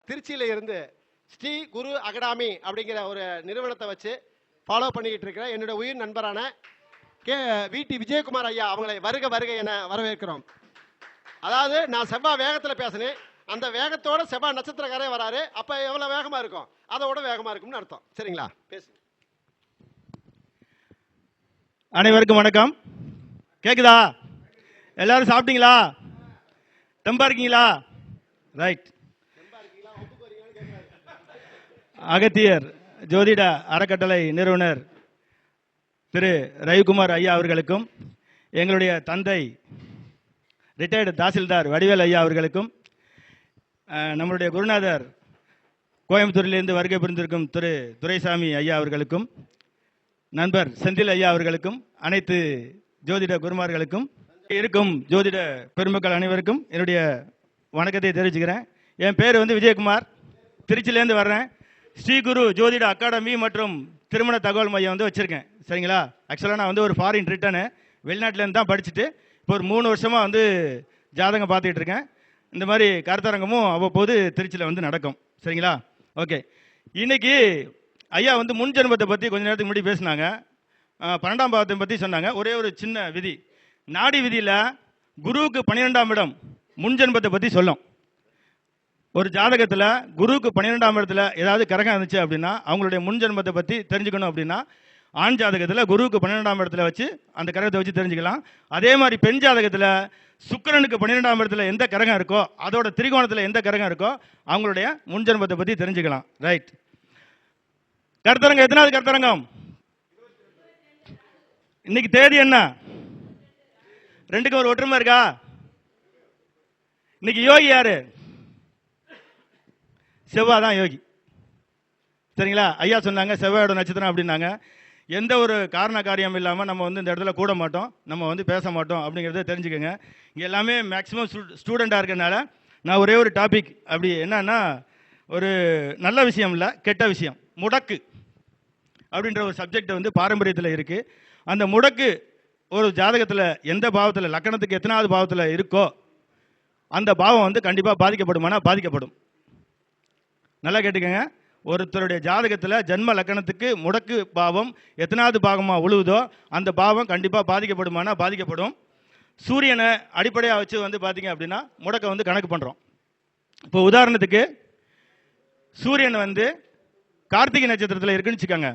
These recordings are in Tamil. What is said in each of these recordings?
திருச்சியில் இருந்து ஸ்ரீ குரு அகாடமி அப்படிங்கிற ஒரு நிறுவனத்தை வச்சு ஃபாலோ பண்ணிக்கிட்டு இருக்கிற என்னுடைய உயிர் நண்பரான VT விஜயகுமார் ஐயா அவங்களை வருக வருக என வரவேற்கிறோம். அதாவது நான் செவ்வாய் வேகத்தில் பேசினேன், அந்த வேகத்தோட செவ்வாய் நட்சத்திரக்காரே வராரு. அப்போ எவ்வளோ வேகமாக இருக்கும், அதோட வேகமாக இருக்கும்னு அர்த்தம். சரிங்களா? பேசு. அனைவருக்கும் வணக்கம். கேக்குதா? எல்லாரும் சாப்பிட்டீங்களா? தெம்பா இருக்கீங்களா? ரைட். அகத்தியர் ஜோதிட அறக்கட்டளை நிறுவனர் திரு ரவிக்குமார் ஐயா அவர்களுக்கும், எங்களுடைய தந்தை ரிட்டையர்டு தாசில்தார் வடிவேல் ஐயா அவர்களுக்கும், நம்மளுடைய குருநாதர் கோயம்புத்தூரிலிருந்து வருகை புரிந்திருக்கும் திரு துரைசாமி ஐயா அவர்களுக்கும், நண்பர் செந்தில் ஐயா அவர்களுக்கும், அனைத்து ஜோதிட குருமார்களுக்கும், இருக்கும் ஜோதிட பெருமக்கள் அனைவருக்கும் என்னுடைய வணக்கத்தை தெரிவிச்சுக்கிறேன். என் பேர் விஜயகுமார், திருச்சியிலேருந்து வர்றேன். ஸ்ரீ குரு ஜோதிட அகாடமி மற்றும் திருமண தகவல் மையம் வச்சுருக்கேன். சரிங்களா? ஆக்சுவலாக நான் ஒரு ஃபாரின் ரிட்டர்னு, வெளிநாட்டிலேருந்து தான் படிச்சுட்டு இப்போ ஒரு 3 வருஷமாக ஜாதகம் பார்த்துக்கிட்டு இருக்கேன். இந்த மாதிரி கருத்தரங்கமும் அவ்வப்போது திருச்சியில் நடக்கும். சரிங்களா? ஓகே. இன்னைக்கு ஐயா முன் ஜென்மத்தை பற்றி கொஞ்ச நேரத்துக்கு முன்னாடி பேசினாங்க. 12ஆம் பாவத்தை பற்றி சொன்னாங்க. ஒரே ஒரு சின்ன விதி, நாடி விதியில் குருவுக்கு 12ஆம் இடம் முன் ஜென்மத்தை பற்றி சொல்லும். ஒரு ஜாதகத்தில் குருவுக்கு 12ஆம் இடத்துல ஏதாவது கிரகம் இருந்துச்சு அப்படின்னா அவங்களுடைய முன் ஜென்மத்தை பற்றி தெரிஞ்சுக்கணும். அப்படின்னா ஆண் ஜாதகத்தில் குருவுக்கு 12ஆம் இடத்துல வச்சு அந்த கிரகத்தை வச்சு தெரிஞ்சுக்கலாம். அதே மாதிரி பெண் ஜாதகத்தில் சுக்கிரனுக்கு 12ஆம் இடத்துல எந்த கிரகம் இருக்கோ, அதோட திரிகோணத்தில் எந்த கிரகம் இருக்கோ அவங்களுடைய முன் ஜென்மத்தை பற்றி தெரிஞ்சுக்கலாம். ரைட். கருத்தரங்கம் எத்தனாவது கருத்தரங்கம்? இன்னைக்கு தேதி என்ன? 2க்கும் ஒரு ஒற்றுமை இருக்கா? இன்னைக்கு யோகி யாரு? செவ்வாய் தான் யோகி. சரிங்களா? ஐயா சொன்னாங்க செவ்வாயோட நட்சத்திரம் அப்படின்னாங்க. எந்த ஒரு காரண காரியம் இல்லாமல் நம்ம இந்த இடத்துல கூட மாட்டோம், நம்ம பேச மாட்டோம் அப்படிங்கிறத தெரிஞ்சுக்கோங்க. இங்கே எல்லாமே மேக்ஸிமம் ஸ்டூடெண்டாக இருக்கிறதுனால நான் ஒரே ஒரு டாபிக், அப்படி என்னன்னா ஒரு நல்ல விஷயம் இல்லை, கெட்ட விஷயம். முடக்கு அப்படின்ற ஒரு சப்ஜெக்ட் பாரம்பரியத்தில் இருக்குது. அந்த முடக்கு ஒரு ஜாதகத்தில் எந்த பாவத்தில், லக்கணத்துக்கு எத்தனாவது பாவத்தில் இருக்கோ அந்த பாவம் கண்டிப்பாக பாதிக்கப்படுமானா பாதிக்கப்படும். நல்லா கேட்டுக்கங்க. ஒருத்தருடைய ஜாதகத்தில் ஜென்ம லக்கணத்துக்கு முடக்கு பாவம் எத்தனாவது பாகமாக உழுவுதோ அந்த பாவம் கண்டிப்பாக பாதிக்கப்படுமானா பாதிக்கப்படும். சூரியனை அடிப்படையாக வச்சு பார்த்தீங்க அப்படின்னா முடக்க கணக்கு பண்ணுறோம். இப்போ உதாரணத்துக்கு சூரியன் கார்த்திகை நட்சத்திரத்தில் இருக்குன்னு வச்சுக்கோங்க.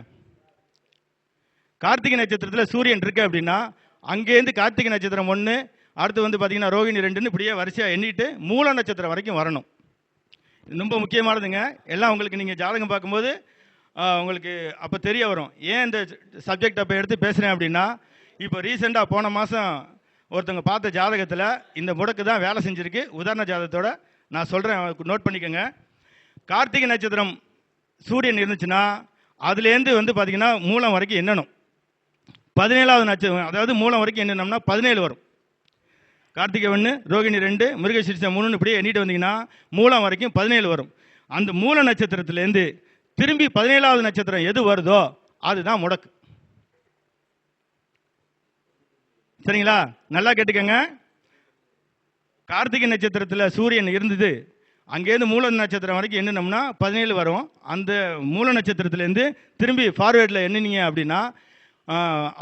கார்த்திகை நட்சத்திரத்தில் சூரியன் இருக்கு அப்படின்னா அங்கேருந்து கார்த்திகை நட்சத்திரம் 1, அடுத்து பார்த்தீங்கன்னா ரோகிணி 2ன்னு இப்படியே வரிசையாக எண்ணிட்டு மூல நட்சத்திரம் வரைக்கும் வரணும். ரொம்ப முக்கியமானதுங்க. எல்லாம் உங்களுக்கு நீங்கள் ஜாதகம் பார்க்கும்போது உங்களுக்கு அப்போ தெரிய வரும். ஏன் இந்த சப்ஜெக்ட் அப்போ எடுத்து பேசுகிறேன் அப்படின்னா, இப்போ ரீசெண்டாக போன மாதம் ஒருத்தவங்க பார்த்த ஜாதகத்தில் இந்த முடக்கு தான் வேலை செஞ்சுருக்கு. உதாரண ஜாதகத்தோட நான் சொல்கிறேன், நோட் பண்ணிக்கோங்க. கார்த்திகை நட்சத்திரம் சூரியன் இருந்துச்சுன்னா அதுலேருந்து பார்த்தீங்கன்னா மூலம் வரைக்கும் எண்ணணும். 17வது நட்சத்திரம், அதாவது மூலம் வரைக்கும் என்னென்னம்னா 17 வரும். கார்த்திகை 1, ரோகிணி 2, மிருகசீரிஷம் 3 இப்படியே எண்ணிட்டு வந்தீங்கன்னா மூலம் வரைக்கும் 17 வரும். அந்த மூல நட்சத்திரத்திலேருந்து திரும்பி 17வது நட்சத்திரம் எது வருதோ அதுதான் முடக்கு. சரிங்களா? நல்லா கேட்டுக்கங்க. கார்த்திகை நட்சத்திரத்தில் சூரியன் இருந்தது, அங்கேருந்து மூல நட்சத்திரம் வரைக்கும் எண்ணினோம்னா 17 வரும். அந்த மூல நட்சத்திரத்திலேருந்து திரும்பி ஃபார்வேர்டில் எண்ணினீங்க அப்படின்னா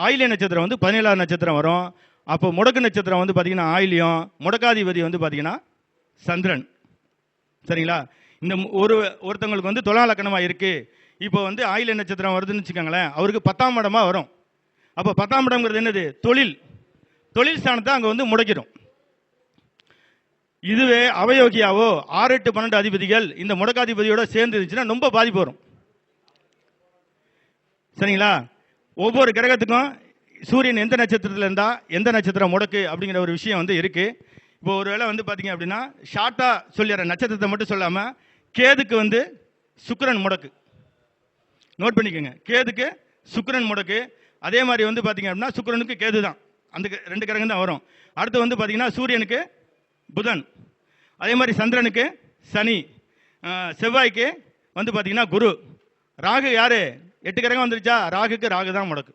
ஆயில்ய நட்சத்திரம் 17வது நட்சத்திரம் வரும். அப்போ முடக்கு நட்சத்திரம் பார்த்தீங்கன்னா ஆயிலியம், முடக்காதிபதி பார்த்தீங்கன்னா சந்திரன். சரிங்களா? இந்த ஒருத்தவங்களுக்கு துலா லக்கணமாக இருக்குது. இப்போ ஆயில்ய நட்சத்திரம் வருதுன்னு வச்சுக்கோங்களேன், அவருக்கு 10ஆம் இடமா வரும். அப்போ 10ஆம் இடம்ங்கிறது என்னது? தொழில் ஸ்தானத்தை அங்கே முடக்கிடும். இதுவே அவயோகியாவோ 6, 8, 12 அதிபதிகள் இந்த முடக்காதிபதியோட சேர்ந்து இருந்துச்சுன்னா ரொம்ப பாதிப்பு வரும். சரிங்களா? ஒவ்வொரு கிரகத்துக்கும் சூரியன் எந்த நட்சத்திரத்தில் இருந்தால் எந்த நட்சத்திரம் முடக்கு அப்படிங்கிற ஒரு விஷயம் இருக்கு. இப்போ ஒரு வேளை பார்த்தீங்க அப்படின்னா ஷார்ட்டாக சொல்லிடுற நட்சத்திரத்தை மட்டும் சொல்லாமல் கேதுக்கு சுக்கிரன் முடக்கு. நோட் பண்ணிக்கோங்க. கேதுக்கு சுக்கிரன் முடக்கு. அதே மாதிரி பார்த்தீங்க அப்படின்னா சுக்கிரனுக்கு கேது தான், அந்த 2 கிரகம் தான் வரும். அடுத்து பார்த்தீங்கன்னா சூரியனுக்கு புதன், அதே மாதிரி சந்திரனுக்கு சனி, செவ்வாய்க்கு பார்த்தீங்கன்னா குரு, ராகு யாரு? 8 கிரகம் வந்துருச்சா? ராகுக்கு ராகு தான் முடக்கு.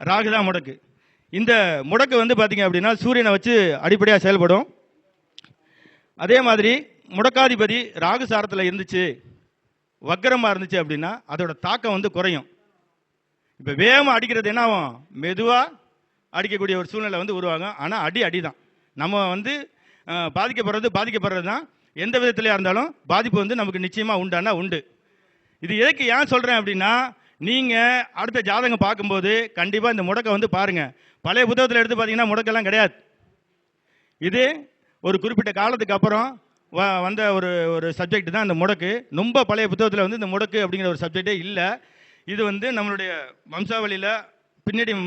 ராகு தான் முடக்கு. இந்த முடக்கு பார்த்தீங்க அப்படின்னா சூரியனை வச்சு அடிப்படையாக செயல்படும். அதே மாதிரி முடக்காதிபதி ராகு சாரத்தில் இருந்துச்சு, வக்கரமாக இருந்துச்சு அப்படின்னா அதோட தாக்கம் வந்து குறையும். இப்போ வேகமாக அடிக்கிறது என்ன ஆகும், மெதுவாக அடிக்கக்கூடிய ஒரு சூழ்நிலை வந்து உருவாகும். ஆனால் அடி தான் நம்ம வந்து பாதிக்கப்படுறது தான். எந்த விதத்திலையா இருந்தாலும் பாதிப்பு வந்து நமக்கு நிச்சயமாக உண்டானா உண்டு. இது எதுக்கு ஏன் சொல்கிறேன் அப்படின்னா, நீங்கள் அடுத்த ஜாதகம் பார்க்கும்போது கண்டிப்பாக இந்த முடக்கை வந்து பாருங்கள். பழைய புத்தகத்தில் எடுத்து பார்த்தீங்கன்னா முடக்கெல்லாம் கிடையாது. இது ஒரு குறிப்பிட்ட காலத்துக்கு அப்புறம் வந்த ஒரு சப்ஜெக்ட் தான் இந்த முடக்கு. ரொம்ப பழைய புத்தகத்தில் வந்து இந்த முடக்கு அப்படிங்கிற ஒரு சப்ஜெக்டே இல்லை. இது வந்து நம்மளுடைய வம்சாவளியில்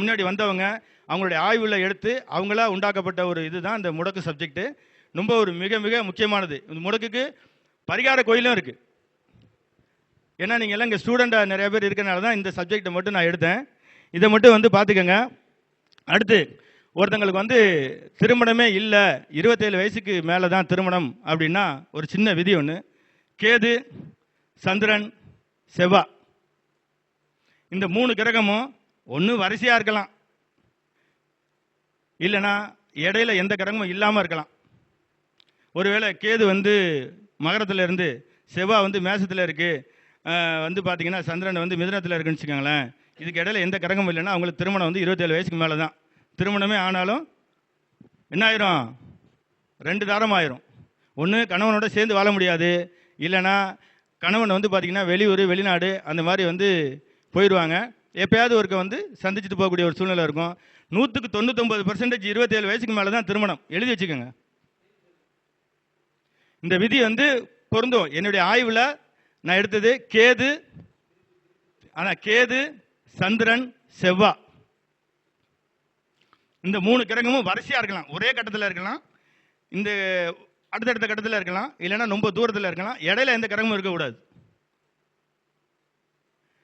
முன்னாடி வந்தவங்க அவங்களுடைய ஆய்வில் எடுத்து அவங்களா உண்டாக்கப்பட்ட ஒரு இதுதான் இந்த முடக்கு சப்ஜெக்ட். ரொம்ப ஒரு மிக மிக முக்கியமானது. இந்த முடக்குக்கு பரிகார கோயிலும் இருக்குது. ஏன்னா நீங்கள் எல்லாம் இங்கே ஸ்டூடெண்டாக நிறைய பேர் இருக்கிறனால தான் இந்த சப்ஜெக்டை மட்டும் நான் எடுத்தேன். இதை மட்டும் வந்து பார்த்துக்கோங்க. அடுத்து ஒருத்தங்களுக்கு வந்து திருமணமே இல்லை, 27 வயசுக்கு மேலே தான் திருமணம் அப்படின்னா ஒரு சின்ன விதி ஒன்று. கேது, சந்திரன், செவ்வாய் இந்த 3 கிரகமும் ஒன்று வரிசையாக இருக்கலாம், இல்லைன்னா இடையில எந்த கிரகமும் இல்லாமல் இருக்கலாம். ஒருவேளை கேது வந்து மகரத்தில் இருந்து செவ்வாய் வந்து மேசத்தில் இருக்குது, வந்து பார்த்தீங்கன்னா சந்திரன் வந்து மிதுனத்தில் இருக்குன்னு வச்சுக்கோங்களேன். இதுக்கு இடையில எந்த கிரகமும் இல்லைன்னா அவங்களுக்கு திருமணம் வந்து 27 வயசுக்கு மேலே தான். திருமணமே ஆனாலும் என்ன ஆயிரும், 2 தாரம் ஆயிரும். ஒன்று கணவனோட சேர்ந்து வாழ முடியாது, இல்லைன்னா கணவன் வந்து பார்த்தீங்கன்னா வெளியூர் வெளிநாடு அந்த மாதிரி வந்து போயிடுவாங்க. எப்பயாவது ஒருக்க வந்து சந்திச்சுட்டு போகக்கூடிய ஒரு சூழ்நிலை இருக்கும். 100க்கு 99% 27 வயசுக்கு மேலே தான் திருமணம். எழுதி வச்சுக்கோங்க. இந்த விதி வந்து பொருந்தும். என்னுடைய ஆய்வில் நான் எடுத்தது கேது, ஆனால் கேது, சந்திரன், செவ்வாய் இந்த 3 கிரகமும் வரிசையாக இருக்கலாம், ஒரே கட்டத்தில் இருக்கலாம், இந்த அடுத்தடுத்த கட்டத்தில் இருக்கலாம், இல்லைன்னா ரொம்ப தூரத்தில் இருக்கலாம். இடையில எந்த கிரகமும் இருக்கக்கூடாது.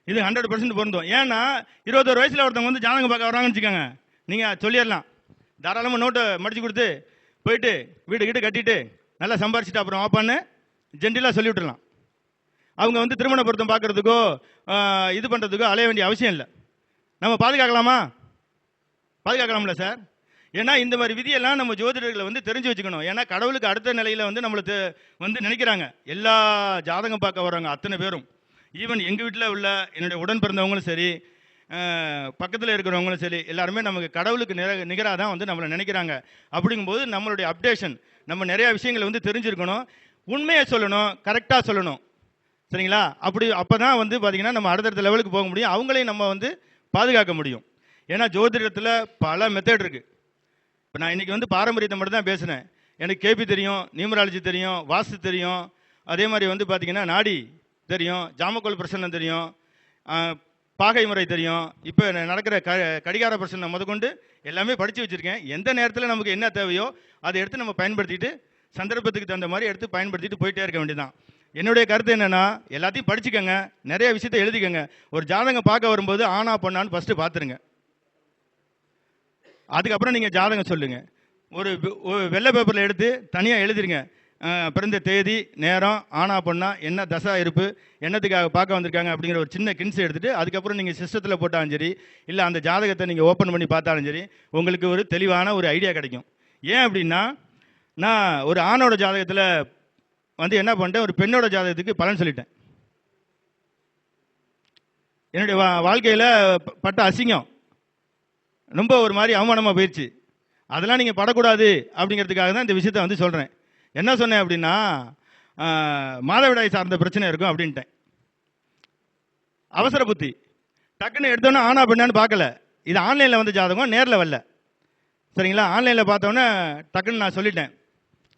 இது 100% பொருந்தும். ஏன்னா 21 வயசில் ஒருத்தவங்க வந்து ஜாதகம் பார்க்க வராங்கன்னு வச்சுக்கோங்க, நீங்கள் சொல்லிடலாம், தாராளமாக நோட்டை மடிச்சு கொடுத்து போயிட்டு வீடு கட்டிட்டு நல்லா சம்பாரிச்சிட்டு அப்புறம் வாப்பான்னு ஜென்டிலாக சொல்லி விட்டுடலாம். அவங்க வந்து திருமண பொருத்தம் பார்க்கறதுக்கோ இது பண்ணுறதுக்கோ அலைய வேண்டிய அவசியம் இல்லை. நம்ம பாதுகாக்கலாம்ல சார். ஏன்னா இந்த மாதிரி விதியெல்லாம் நம்ம ஜோதிடர்களை வந்து தெரிஞ்சு வச்சுக்கணும். ஏன்னா கடவுளுக்கு அடுத்த நிலையில் வந்து நம்மளுக்கு வந்து நினைக்கிறாங்க. எல்லா ஜாதகம் பார்க்க வர்றாங்க அத்தனை பேரும், ஈவன் எங்கள் வீட்டில் உள்ள என்னுடைய உடன் பிறந்தவங்களும் சரி, பக்கத்தில் இருக்கிறவங்களும் சரி, எல்லாருமே நமக்கு கடவுளுக்கு நிகராக தான் வந்து நம்மளை நினைக்கிறாங்க. அப்படிங்கும்போது நம்மளுடைய அப்டேஷன், நம்ம நிறையா விஷயங்களை வந்து தெரிஞ்சிருக்கணும், உண்மையை சொல்லணும், கரெக்டாக சொல்லணும். சரிங்களா? அப்போ தான் வந்து பார்த்திங்கன்னா நம்ம அடுத்தடுத்த லெவலுக்கு போக முடியும், அவங்களையும் நம்ம வந்து பாதுகாக்க முடியும். ஏன்னா ஜோதிடத்தில் பல மெத்தட் இருக்குது. இப்போ நான் இன்றைக்கி வந்து பாரம்பரியத்தை மட்டும் தான் பேசுகிறேன். எனக்கு கேபி தெரியும், நியூமராலஜி தெரியும், வாஸ்து தெரியும், அதே மாதிரி வந்து பார்த்திங்கன்னா நாடி தெரியும், ஜாமக்கோல் பிரசன்னம் தெரியும், பாகை முறை தெரியும், இப்போ நடக்கிற கடிகார பிரசன்னை முதற்கொண்டு எல்லாமே படித்து வச்சுருக்கேன். எந்த நேரத்தில் நமக்கு என்ன தேவையோ அதை எடுத்து நம்ம பயன்படுத்திட்டு சந்தர்ப்பத்துக்கு தகுந்த மாதிரி எடுத்து பயன்படுத்திட்டு போயிட்டே இருக்க வேண்டியதான். என்னுடைய கருத்து என்னென்னா, எல்லாத்தையும் படிச்சுக்கோங்க, நிறைய விஷயத்தை எழுதிக்கோங்க. ஒரு ஜாதகம் பார்க்க வரும்போது ஆனா பொண்ணான்னு ஃபஸ்ட்டு பார்த்துருங்க. அதுக்கப்புறம் நீங்கள் ஜாதகம் சொல்லுங்கள். ஒரு வெள்ளை பேப்பரில் எடுத்து தனியாக எழுதிருங்க. பிறந்த தேதி, நேரம், ஆனா பொண்ணா, என்ன தசா இருப்பு, என்னத்துக்காக பார்க்க வந்திருக்காங்க அப்படிங்கிற ஒரு சின்ன கின்ஸ் எடுத்துகிட்டு அதுக்கப்புறம் நீங்கள் சிஸ்டத்தில் போட்டாலும் சரி, இல்லை அந்த ஜாதகத்தை நீங்கள் ஓப்பன் பண்ணி பார்த்தாலும் சரி, உங்களுக்கு ஒரு தெளிவான ஒரு ஐடியா கிடைக்கும். ஏன் அப்படின்னா, நான் ஒரு ஆணோட ஜாதகத்தில் வந்து என்ன பண்ணிட்டேன், ஒரு பெண்ணோட ஜாதகத்துக்கு பலன் சொல்லிட்டேன். என்னுடைய வாழ்க்கையில் பட்ட அசிங்கம் ரொம்ப ஒரு மாதிரி அவமானமாக போயிடுச்சு. அதெல்லாம் நீங்கள் படக்கூடாது அப்படிங்கிறதுக்காக தான் இந்த விஷயத்தை வந்து சொல்கிறேன். என்ன சொன்னேன் அப்படின்னா, மாதவிடாய் சார்ந்த பிரச்சனை இருக்கும் அப்படின்ட்டேன். அவசர புத்தி, டக்குன்னு எடுத்தோன்னே ஆனா பெண்ணான்னு பார்க்கல. இது ஆன்லைனில் வந்து ஜாதகம், நேரில் வரல. சரிங்களா? ஆன்லைனில் பார்த்தோன்னே டக்குன்னு நான் சொல்லிட்டேன்.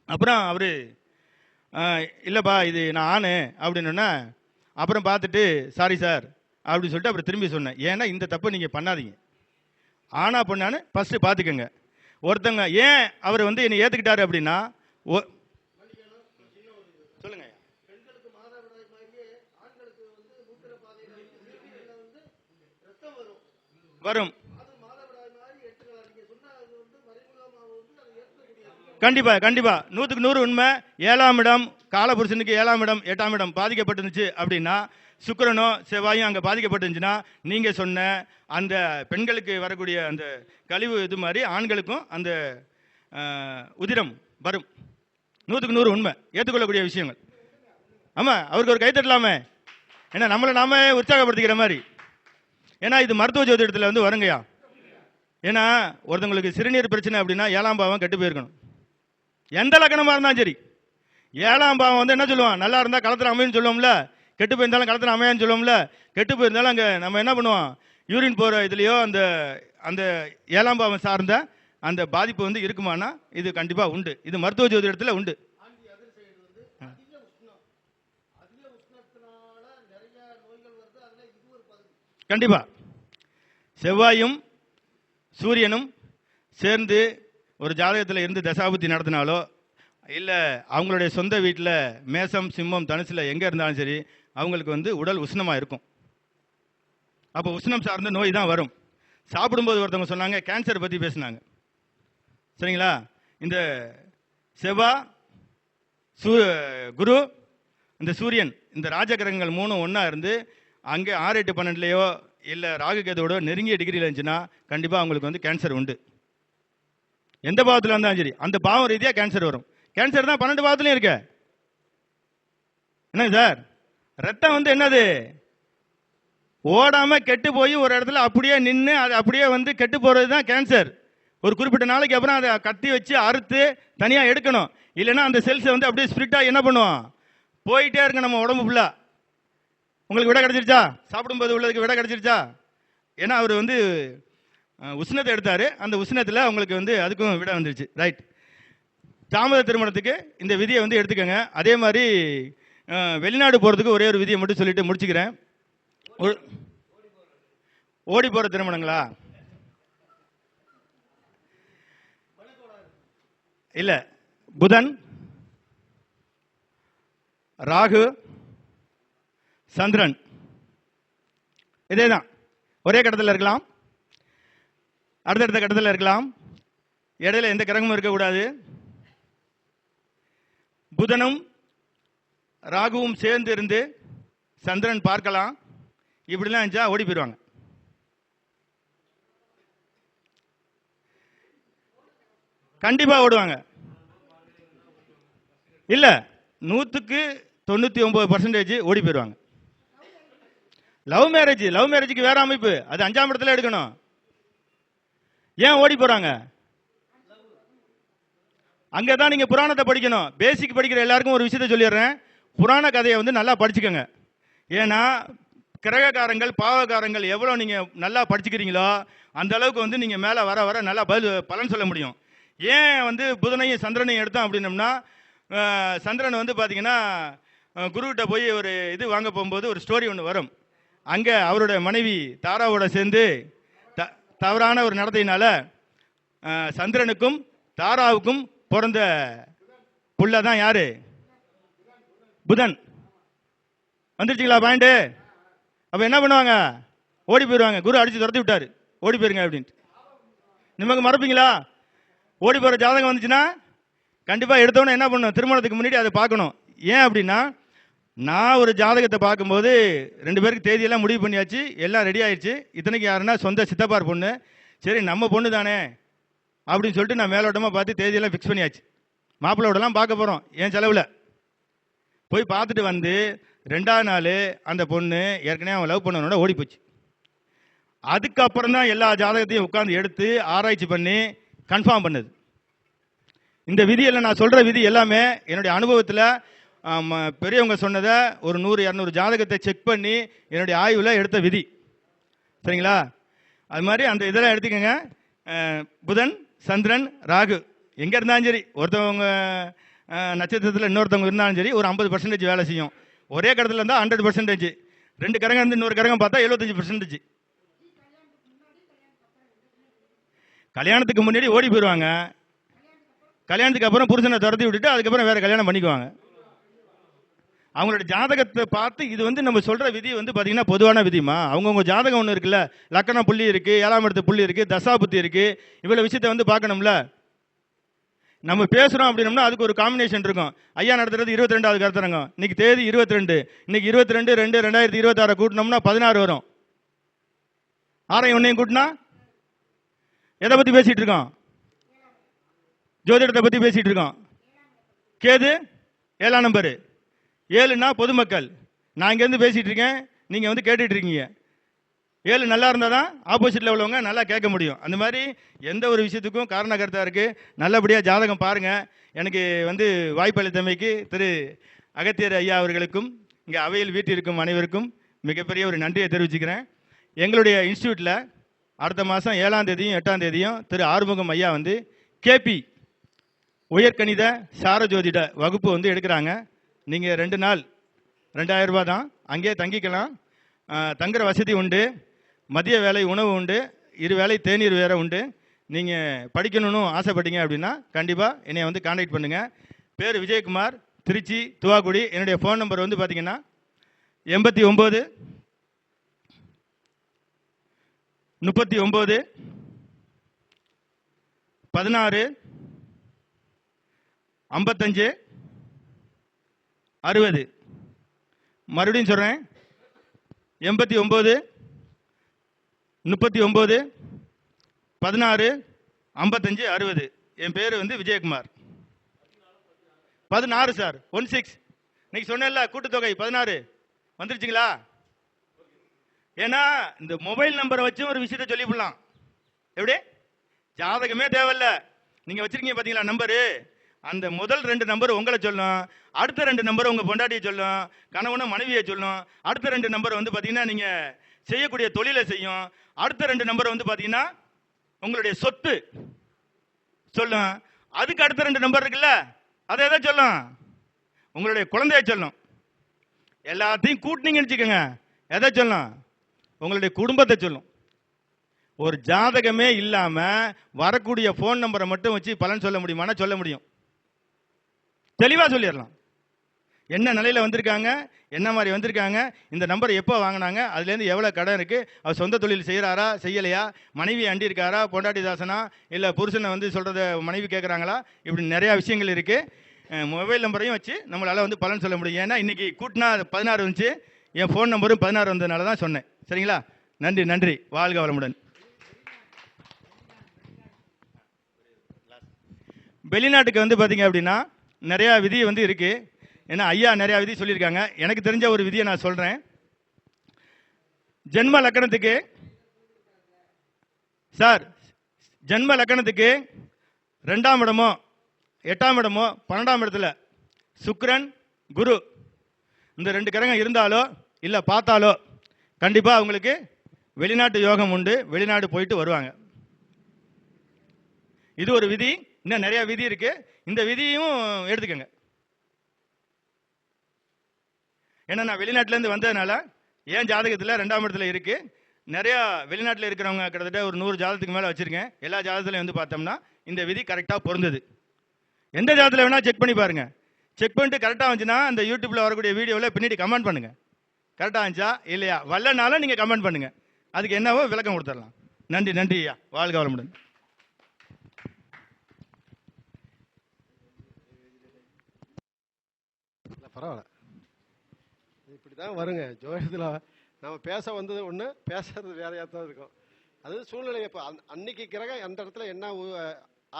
அப்புறம் அவர் இல்லைப்பா இது நான் ஆணு அப்படின்னா, அப்புறம் பார்த்துட்டு சாரி சார் அப்படின்னு சொல்லிட்டு அப்புறம் திரும்பி சொன்னேன். ஏன்னா இந்த தப்பு நீங்கள் பண்ணாதீங்க, ஆனா பொண்ணான்னு ஃபஸ்ட்டு பார்த்துக்கோங்க. ஒருத்தங்க ஏன் அவர் வந்து என்னை ஏற்றுக்கிட்டாரு அப்படின்னா, சொல்லுங்க, வரும் கண்டிப்பா 100க்கு 100 உண்மை. 7ஆம் இடம் காலபுருஷனுக்கு 7ஆம் இடம் 8ஆம் இடம் பாதிக்கப்பட்டிருந்துச்சு அப்படின்னா, சுக்கிரனோ செவ்வாயும் அங்கே பாதிக்கப்பட்டிருந்துச்சுன்னா, நீங்கள் சொன்ன அந்த பெண்களுக்கு வரக்கூடிய அந்த கழிவு இது மாதிரி ஆண்களுக்கும் அந்த உதிரம் வரும். 100க்கு 100 உண்மை, ஏற்றுக்கொள்ளக்கூடிய விஷயங்கள். ஆமா, அவருக்கு ஒரு கைத்தட்டலாமே, ஏன்னா நம்மளை நாம உற்சாகப்படுத்திக்கிற மாதிரி. ஏன்னா இது மருத்துவ ஜோதிடத்தில் வந்து வருங்கய்யா. ஏன்னா ஒருத்தவங்களுக்கு சிறுநீர் பிரச்சனை அப்படின்னா 7ஆம் பாவம் கெட்டு போயிருக்கணும். எந்த லக்கணமா இருந்தாலும் சரி, 7ஆம் பாவம் வந்து என்ன சொல்லுவான், நல்லா இருந்தா களத்துல அமைன்னு சொல்லுவோம்ல, கெட்டு போயிருந்தாலும் களத்துல அமையான்னு சொல்லுவோம்ல. கெட்டு போயிருந்தாலும் அங்க நம்ம என்ன பண்ணுவோம், யூரின் போற இதுலயோ அந்த அந்த 7ஆம் பாவம் சார்ந்த அந்த பாதிப்பு வந்து இருக்குமானா இது கண்டிப்பா உண்டு. இது மருத்துவ ஜோதிடத்தில் உண்டு. கண்டிப்பா செவ்வாயும் சூரியனும் சேர்ந்து ஒரு ஜாதகத்தில் இருந்து தசாபுத்தி நடத்தினாலோ இல்லை அவங்களுடைய சொந்த வீட்டில் மேசம் சிம்மம் தனுசில் எங்கே இருந்தாலும் சரி அவங்களுக்கு வந்து உடல் உஷ்ணமாக இருக்கும். அப்போ உஷ்ணம் சார்ந்த நோய் தான் வரும். சாப்பிடும்போது ஒருத்தவங்க சொன்னாங்க, கேன்சர் பற்றி பேசினாங்க. சரிங்களா, இந்த செவ்வாய் குரு இந்த சூரியன் இந்த ராஜகிரகங்கள் 3 ஒன்றா இருந்து அங்கே 6, 8, 12லையோ இல்லை ராகு கேதுவோட நெருங்கிய டிகிரியில் இருந்துச்சுன்னா கண்டிப்பாக அவங்களுக்கு வந்து கேன்சர் உண்டு. எந்த பாவத்தில் இருந்தாலும் சரி அந்த பாவம் ரீதியாக கேன்சர் வரும். கேன்சர் தான் 12 பாவத்துலையும் இருக்க. என்னங்க சார், ரத்தம் வந்து என்னது, ஓடாம கெட்டு போய் ஒரு இடத்துல அப்படியே நின்று அது அப்படியே வந்து கெட்டு போறது தான் கேன்சர். ஒரு குறிப்பிட்ட நாளைக்கு அப்புறம் அதை கத்தி வச்சு அறுத்து தனியாக எடுக்கணும். இல்லைன்னா அந்த செல்ஸை வந்து அப்படியே ஸ்பிரிட்டாக என்ன பண்ணுவோம், போயிட்டே இருக்கு நம்ம உடம்பு ஃபுல்லா. உங்களுக்கு விட கிடைச்சிருச்சா, சாப்பிடும்போது உள்ளதுக்கு விட கிடைச்சிருச்சா? ஏன்னா அவர் வந்து உஷ்ணத்தை எடுத்தாரு, அந்த உஷ்ணத்தில் உங்களுக்கு வந்து அதுக்கும் விட வந்துருச்சு. ரைட். தாமத திருமணத்துக்கு இந்த விதியை வந்து எடுத்துக்கோங்க. அதே மாதிரி வெளிநாடு போகிறதுக்கு ஒரே ஒரு விதியை மட்டும் சொல்லிட்டு முடிச்சுக்கிறேன். ஓடி போகிற திருமணங்களா? இல்லை, புதன் ராகு சந்திரன் இதே தான் ஒரே கடத்தில் இருக்கலாம், அடுத்தடுத்த கடத்தில் இருக்கலாம், இடையில எந்த கிரகமும் இருக்கக்கூடாது. புதனும் ராகுவும் சேர்ந்து இருந்து சந்திரன் பார்க்கலாம். இப்படிலாம் இருந்துச்சா ஓடி போயிடுவாங்க. கண்டிப்பா ஓடுவாங்க. இல்ல 100க்கு 99% ஓடி போயிடுவாங்க. லவ் மேரேஜுக்கு வேற அமைப்பு, அது 5ஆம் இடத்துல எடுக்கணும். ஏன் ஓடி போறாங்க? அங்கதான் நீங்க புராணத்தை படிக்கணும். பேசிக் படிக்கிற எல்லாருக்கும் ஒரு விஷயத்தை சொல்லிடுறேன், புராண கதையை வந்து நல்லா படிச்சுக்கோங்க. ஏன்னா கிரகக்காரங்கள் பாவகாரங்கள் எவ்வளோ நீங்க நல்லா படிச்சுக்கிறீங்களோ அந்த அளவுக்கு வந்து நீங்க மேல வர வர நல்லா பலன் சொல்ல முடியும். ஏன் வந்து புதனையும் சந்திரனையும் எடுத்தோம் அப்படின்னம்னா, சந்திரன் வந்து பார்த்தீங்கன்னா குருக்கிட்ட போய் ஒரு இது வாங்க போகும்போது ஒரு ஸ்டோரி ஒன்று வரும். அங்கே அவருடைய மனைவி தாராவோட சேர்ந்து தவறான ஒரு நடத்தையினால சந்திரனுக்கும் தாராவுக்கும் பிறந்த புள்ள தான் யாரு? புதன். வந்துருச்சுங்களா பாயிண்ட்? அப்ப என்ன பண்ணுவாங்க? ஓடி போயிடுவாங்க. குரு அடிச்சு துரத்தி விட்டாரு, ஓடி போயிருங்க அப்படின்ட்டு. நமக்கு மறப்பீங்களா? ஓடி போற ஜாதகம் வந்துச்சுன்னா கண்டிப்பா எடுத்தோன்னு என்ன பண்ணணும், திருமணத்துக்கு முன்னாடி அதை பார்க்கணும். ஏன் அப்படின்னா, நான் ஒரு ஜாதகத்தை பார்க்கும்போது 2 பேருக்கு தேதியெல்லாம் முடிவு பண்ணியாச்சு, எல்லாம் ரெடி ஆயிடுச்சு. இத்தனைக்கு யாருன்னா சொந்த சித்தப்பார் பொண்ணு. சரி நம்ம பொண்ணு தானே அப்படின்னு சொல்லிட்டு நான் மேலோட்டமாக பார்த்து தேதியெல்லாம் ஃபிக்ஸ் பண்ணியாச்சு. மாப்பிள்ளோடலாம் பார்க்க போகிறோம் என் செலவில். போய் பார்த்துட்டு வந்து 2ஆவது நாள் அந்த பொண்ணு ஏற்கனவே அவன் லவ் பண்ணவனோட ஓடி போச்சு. அதுக்கப்புறம் தான் எல்லா ஜாதகத்தையும் உட்காந்து எடுத்து ஆராய்ச்சி பண்ணி கன்ஃபார்ம் பண்ணது. இந்த விதியெல்லாம் நான் சொல்கிற விதி எல்லாமே என்னுடைய அனுபவத்தில் பெரியவங்க சொன்னதை ஒரு 100-200 ஜாதகத்தை செக் பண்ணி என்னுடைய ஆய்வில் எடுத்த விதி. சரிங்களா? அது மாதிரி அந்த இதெல்லாம் எடுத்துக்கோங்க. புதன் சந்திரன் ராகு எங்கே இருந்தாலும் சரி, ஒருத்தவங்க நட்சத்திரத்தில் இன்னொருத்தவங்க இருந்தாலும் சரி ஒரு 50% வேலை செய்யும். ஒரே கடத்தில் இருந்தால் 100%, 2 கரகம் இருந்து இன்னொரு கரகம் பார்த்தா 75%. கல்யாணத்துக்கு முன்னாடி ஓடி போயிடுவாங்க, கல்யாணத்துக்கு அப்புறம் புருஷனை துரத்தி விட்டுட்டு அதுக்கப்புறம் வேற கல்யாணம் பண்ணிக்குவாங்க. அவங்களோட ஜாதகத்தை பார்த்து இது வந்து நம்ம சொல்ற விதி வந்து பார்த்தீங்கன்னா பொதுவான விதிமா. அவங்கவுங்க ஜாதகம் ஒன்று இருக்குல்ல, லக்கண புள்ளி இருக்கு, 7ஆம் இடத்து புள்ளி இருக்கு, தசாபுத்தி இருக்கு, இவ்வளவு விஷயத்தை வந்து பார்க்கணும்ல. நம்ம பேசுறோம் அப்படின்னம்னா அதுக்கு ஒரு காம்பினேஷன் இருக்கும். ஐயா நடத்துறது 22வது கருத்தரங்கம், இன்னைக்கு தேதி 22, இன்னைக்கு 22/2/2026 கூட்டினோம்னா 16 வரும். 6 ஒன்னையும் கூட்டினா எதை பத்தி பேசிட்டு இருக்கோம்? ஜோதிடத்தை பத்தி பேசிட்டு இருக்கோம். கேது 7ஆம் நம்பரு. 7னா பொதுமக்கள். நான் இங்கேருந்து பேசிட்டு இருக்கேன், நீங்கள் வந்து கேட்டுட்டு இருக்கீங்க. 7 நல்லா இருந்தால் தான் ஆப்போசிட்டில் உள்ளவங்க நல்லா கேட்க முடியும். அந்த மாதிரி எந்த ஒரு விஷயத்துக்கும் காரண கருத்தாக இருக்குது. நல்லபடியாக ஜாதகம் பாருங்கள். எனக்கு வந்து வாய்ப்பளித்தமைக்கு திரு அகத்தியர் ஐயா அவர்களுக்கும் இங்கே அவையில் வீட்டிற்கும் அனைவருக்கும் மிகப்பெரிய ஒரு நன்றியை தெரிவிச்சுக்கிறேன். எங்களுடைய இன்ஸ்டியூட்டில் அடுத்த மாதம் 7ஆம் தேதியும் 8ஆம் தேதியும் திரு ஆறுமுகம் ஐயா வந்து கேபி உயர்கணித சாரஜோதிட வகுப்பு வந்து எடுக்கிறாங்க. நீங்கள் 2 நாள் 2000 ரூபா தான், அங்கேயே தங்கிக்கலாம். தங்குற வசதி உண்டு, மதிய வேலை உணவு உண்டு, 2 வேளை தேநீர் வேறு உண்டு. நீங்கள் படிக்கணும்னு ஆசைப்பட்டீங்க அப்படின்னா கண்டிப்பாக என்னை வந்து கான்டாக்ட் பண்ணுங்கள். பேர் விஜயகுமார், திருச்சி துவாக்குடி. என்னுடைய ஃபோன் நம்பர் வந்து பார்த்தீங்கன்னா 89 39 16 55 60. மறுபடியும் சொல்கிறேன், 89 39 16 55 60. என் பேர் வந்து விஜயகுமார். 16 சார், 16. இன்னைக்கு சொன்னேன்ல கூட்டுத்தொகை 16 வந்துருச்சுங்களா? ஏன்னா இந்த மொபைல் நம்பரை வச்சு ஒரு விஷயத்தை சொல்லிவிடலாம். எப்படி? ஜாதகமே தேவையில்ல. நீங்க வச்சிருக்கீங்க பாத்தீங்களா நம்பரு, அந்த முதல் 2 நம்பர் உங்களை சொல்லும், அடுத்த 2 நம்பர் உங்க பொண்டாட்டியை சொல்லும், கணவனும் மனைவியை சொல்லும். அடுத்த 2 நம்பர் வந்து பாத்தீங்கன்னா நீங்க செய்யக்கூடிய தொழிலை செய்யும். அடுத்த 2 நம்பர் வந்து பாத்தீங்கன்னா உங்களுடைய சொத்து சொல்லும். அதுக்கு அடுத்த 2 நம்பர் இருக்குல்ல, அதை எதை சொல்லும்? உங்களுடைய குழந்தைய சொல்லும். எல்லாத்தையும் கூட்டினீங்கன்னு வச்சுக்கோங்க, எதை சொல்லும்? உங்களுடைய குடும்பத்தை சொல்லும். ஒரு ஜாதகமே இல்லாம வரக்கூடிய போன் நம்பரை மட்டும் வச்சு பலன் சொல்ல முடியுமானா சொல்ல முடியும். தெளிவா சொல்லிடலாம். என்ன நிலையில வந்திருக்காங்க, என்ன மாதிரி வந்திருக்காங்க, இந்த நம்பர் எப்போ வாங்கினாங்க, அதுலேருந்து எவ்வளோ கடன் இருக்கு, அவர் சொந்த தொழில் செய்கிறாரா செய்யலையா, மனைவி அண்டி இருக்காரா, பொண்டாட்டி தாசனா, இல்லை புருஷனை வந்து சொல்றத மனைவி கேட்குறாங்களா, இப்படி நிறையா விஷயங்கள் இருக்கு. மொபைல் நம்பரையும் வச்சு நம்மளால வந்து பலன் சொல்ல முடியும். ஏன்னா இன்னைக்கு கூட்டினா 16 வந்துச்சு, என் ஃபோன் நம்பரும் 16 வந்ததுனால தான் சொன்னேன். சரிங்களா? நன்றி நன்றி, வாழ்க வளமுடன். வெளிநாட்டுக்கு வந்து பார்த்தீங்க அப்படின்னா நிறையா விதி வந்து இருக்கு. ஏன்னா ஐயா நிறையா விதி சொல்லியிருக்காங்க. எனக்கு தெரிஞ்ச ஒரு விதியை நான் சொல்றேன். ஜென்ம லக்கணத்துக்கு சார், ஜென்ம லக்கணத்துக்கு 2ஆம் இடமோ 8ஆம் இடமோ 12ஆம் இடத்துல சுக்கிரன் குரு இந்த 2 கிரகம் இருந்தாலோ இல்லை பார்த்தாலோ கண்டிப்பாக அவங்களுக்கு வெளிநாட்டு யோகம் உண்டு, வெளிநாடு போயிட்டு வருவாங்க. இது ஒரு விதி. இன்னும் நிறைய விதி இருக்கு, இந்த விதியும் எடுத்துக்கங்க. ஏன்னா நான் வெளிநாட்டிலேருந்து வந்ததுனால ஏன் ஜாதகத்தில் 2ஆம் இடத்துல இருக்கு. நிறைய வெளிநாட்டில் இருக்கிறவங்க கிட்டத்தட்ட ஒரு 100 ஜாதகத்துக்கு மேலே வச்சிருக்கேன். எல்லா ஜாதகத்திலையும் வந்து பார்த்தோம்னா இந்த விதி கரெக்டாக பொருந்தது. எந்த ஜாதகத்தில் வேணா செக் பண்ணி பாருங்க. செக் பண்ணிட்டு கரெக்டாக வந்துச்சுன்னா அந்த யூடியூப்ல வரக்கூடிய வீடியோவில் பின்னாடி கமெண்ட் பண்ணுங்க. கரெக்டாக இருந்துச்சா இல்லையா, வரலனாலும் நீங்கள் கமெண்ட் பண்ணுங்க, அதுக்கு என்னவோ விளக்கம் கொடுத்துடலாம். நன்றி நன்றி ஐயா, வாழ்க வளமுடன். பரவாயில்ல, இப்படி தான் வருங்க ஜோதிடத்தில். நம்ம பேச வந்தது ஒன்று, பேசுறது வேறையாக தான் இருக்கும். அது சூழ்நிலை. இப்போ அன்னைக்கு கிரகம் அந்த இடத்துல என்ன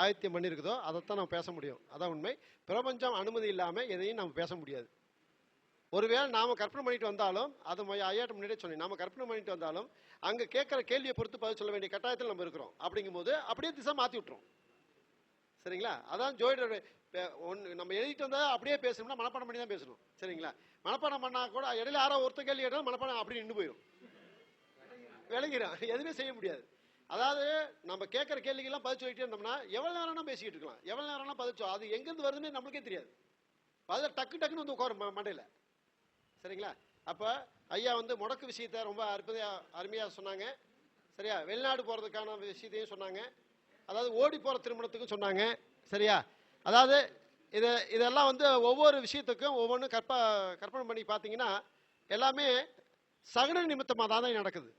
ஆயத்தியம் பண்ணியிருக்குதோ அதைத்தான் நம்ம பேச முடியும். அதான் உண்மை. பிரபஞ்சம் அனுமதி இல்லாமல் எதையும் நம்ம பேச முடியாது. ஒருவேளை நாம் கற்பனை பண்ணிட்டு வந்தாலும், அது ஐயாட்ட முன்னாடியே சொன்னேன், நாம் கற்பனை பண்ணிட்டு வந்தாலும் அங்கே கேட்குற கேள்வியை பொறுத்து பதில் சொல்ல வேண்டிய கட்டாயத்தில் நம்ம இருக்கிறோம். அப்படிங்கும்போது அப்படியே திசை மாற்றி விட்டுரும். சரிங்களா? அதான் ஜோதிடர். நம்ம எழுதிட்டு வந்தால் அப்படியே பேசணும்னா மனப்பாடம் பண்ணி தான் பேசணும். சரிங்களா? மனப்பாடம் பண்ணால் கூட இடையில யாரோ ஒருத்தர் கேள்வி கேட்டாலும் மனப்பாடம் அப்படி நின்று போயிடும், விளங்கிடும், எதுவுமே செய்ய முடியாது. அதாவது நம்ம கேட்குற கேள்விக்கெல்லாம் பதில் சொல்லிட்டே இருந்தோம்னா எவ்வளோ நேரம்னா பேசிக்கிட்டு இருக்கலாம், எவ்வளோ நேரம்னா பதில் அது எங்கேருந்து வருதுன்னு நம்மளுக்கே தெரியாது. பதில் டக்கு டக்குன்னு வந்து உட்காரும் மண்டையில். சரிங்களா? அப்போ ஐயா வந்து முடக்கு விஷயத்தை ரொம்ப அருமையாக சொன்னாங்க. சரியா? வெளிநாடு போகிறதுக்கான விஷயத்தையும் சொன்னாங்க. அதாவது ஓடி போகிற திருமணத்துக்கும் சொன்னாங்க. சரியா? அதாவது இதெல்லாம் வந்து ஒவ்வொரு விஷயத்துக்கும் ஒவ்வொன்றும் கற்பனை பண்ணி பார்த்தீங்கன்னா எல்லாமே சகுன நிமித்தமாக தான் நடக்குது.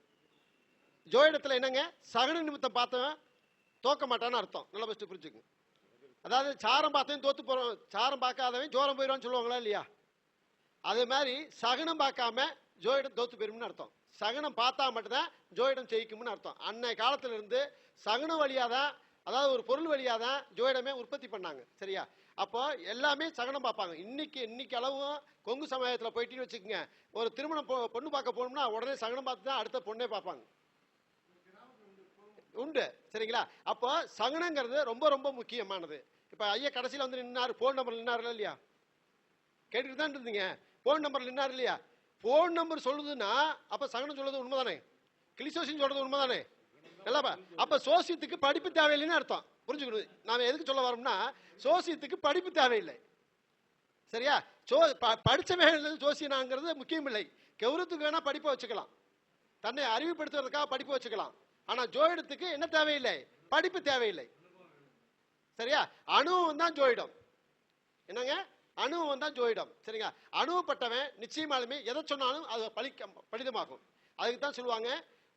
ஜோதிடத்தில் என்னங்க, சகுன நிமித்தம் பார்த்தவன் தோக்க மாட்டான்னு அர்த்தம். நல்லா ஃபஸ்ட்டு புரிஞ்சுக்குங்க. அதாவது சாரம் பார்த்தவன் தோத்து போகிறோம், சாரம் பார்க்காதவன் ஜோரம் போயிடுவான்னு சொல்லுவாங்களா இல்லையா? அதே மாதிரி சகுனம் பார்க்காம ஜோதிடம் தோத்து போயிரும்னு அர்த்தம். சகுனம் பார்த்தா மட்டும்தான் ஜோதிடம் ஜெயிக்கும்னு அர்த்தம். அன்னைய காலத்துல இருந்து சகுனம் வழியாக தான், அதாவது ஒரு பொருள் வழியாக தான் ஜோதிடமே உற்பத்தி பண்ணாங்க. சரியா? அப்போ எல்லாமே சகனம் பார்ப்பாங்க. இன்னைக்கு அளவும் கொங்கு சமுதாயத்தில் போயிட்டீங்கன்னு வச்சுக்கோங்க, ஒரு திருமணம் பொண்ணு பார்க்க போகணும்னா உடனே சகனம் பார்த்து தான் அடுத்த பொண்ணே பார்ப்பாங்க. உண்டு, சரிங்களா? அப்போ சகனங்கிறது ரொம்ப ரொம்ப முக்கியமானது. இப்ப ஐயா கடைசியில் வந்து நின்னாரு, போன் நம்பர் நின்னாரு இல்லையா? கேட்டுட்டு தான் இருந்தீங்க. போன் நம்பர் நின்னாரு இல்லையா? போன் நம்பர் சொல்லுதுன்னா அப்ப சகனம் சொல்றது உண்மைதானே? கிளிசோசியம் சொல்றது உண்மைதானே? நல்லாப்பா. அப்ப சோசியத்துக்கு படிப்பு தேவையில்லைன்னு அர்த்தம். புரிஞ்சுக்கணும். நாம எதுக்கு சொல்ல வரோம்னா, சோசியத்துக்கு படிப்பு தேவையில்லை. சரியா? படிச்சவன் ஜோசியனாங்கிறது முக்கியம் இல்லை. கௌரவத்துக்கு வேணா படிப்பை வச்சுக்கலாம், தன்னை அறிவுப்படுத்துவதற்காக படிப்பு வச்சுக்கலாம். ஆனா ஜோயிடத்துக்கு என்ன தேவையில்லை? படிப்பு தேவையில்லை. சரியா? அணுவம் தான் ஜோயிடம். என்னங்க? அணுவம் தான் ஜோயிடம். சரிங்களா? அணுவப்பட்டவன் நிச்சயமாலுமே எதை சொன்னாலும் அது பலிதமாகும். அதுக்கு தான் சொல்லுவாங்க,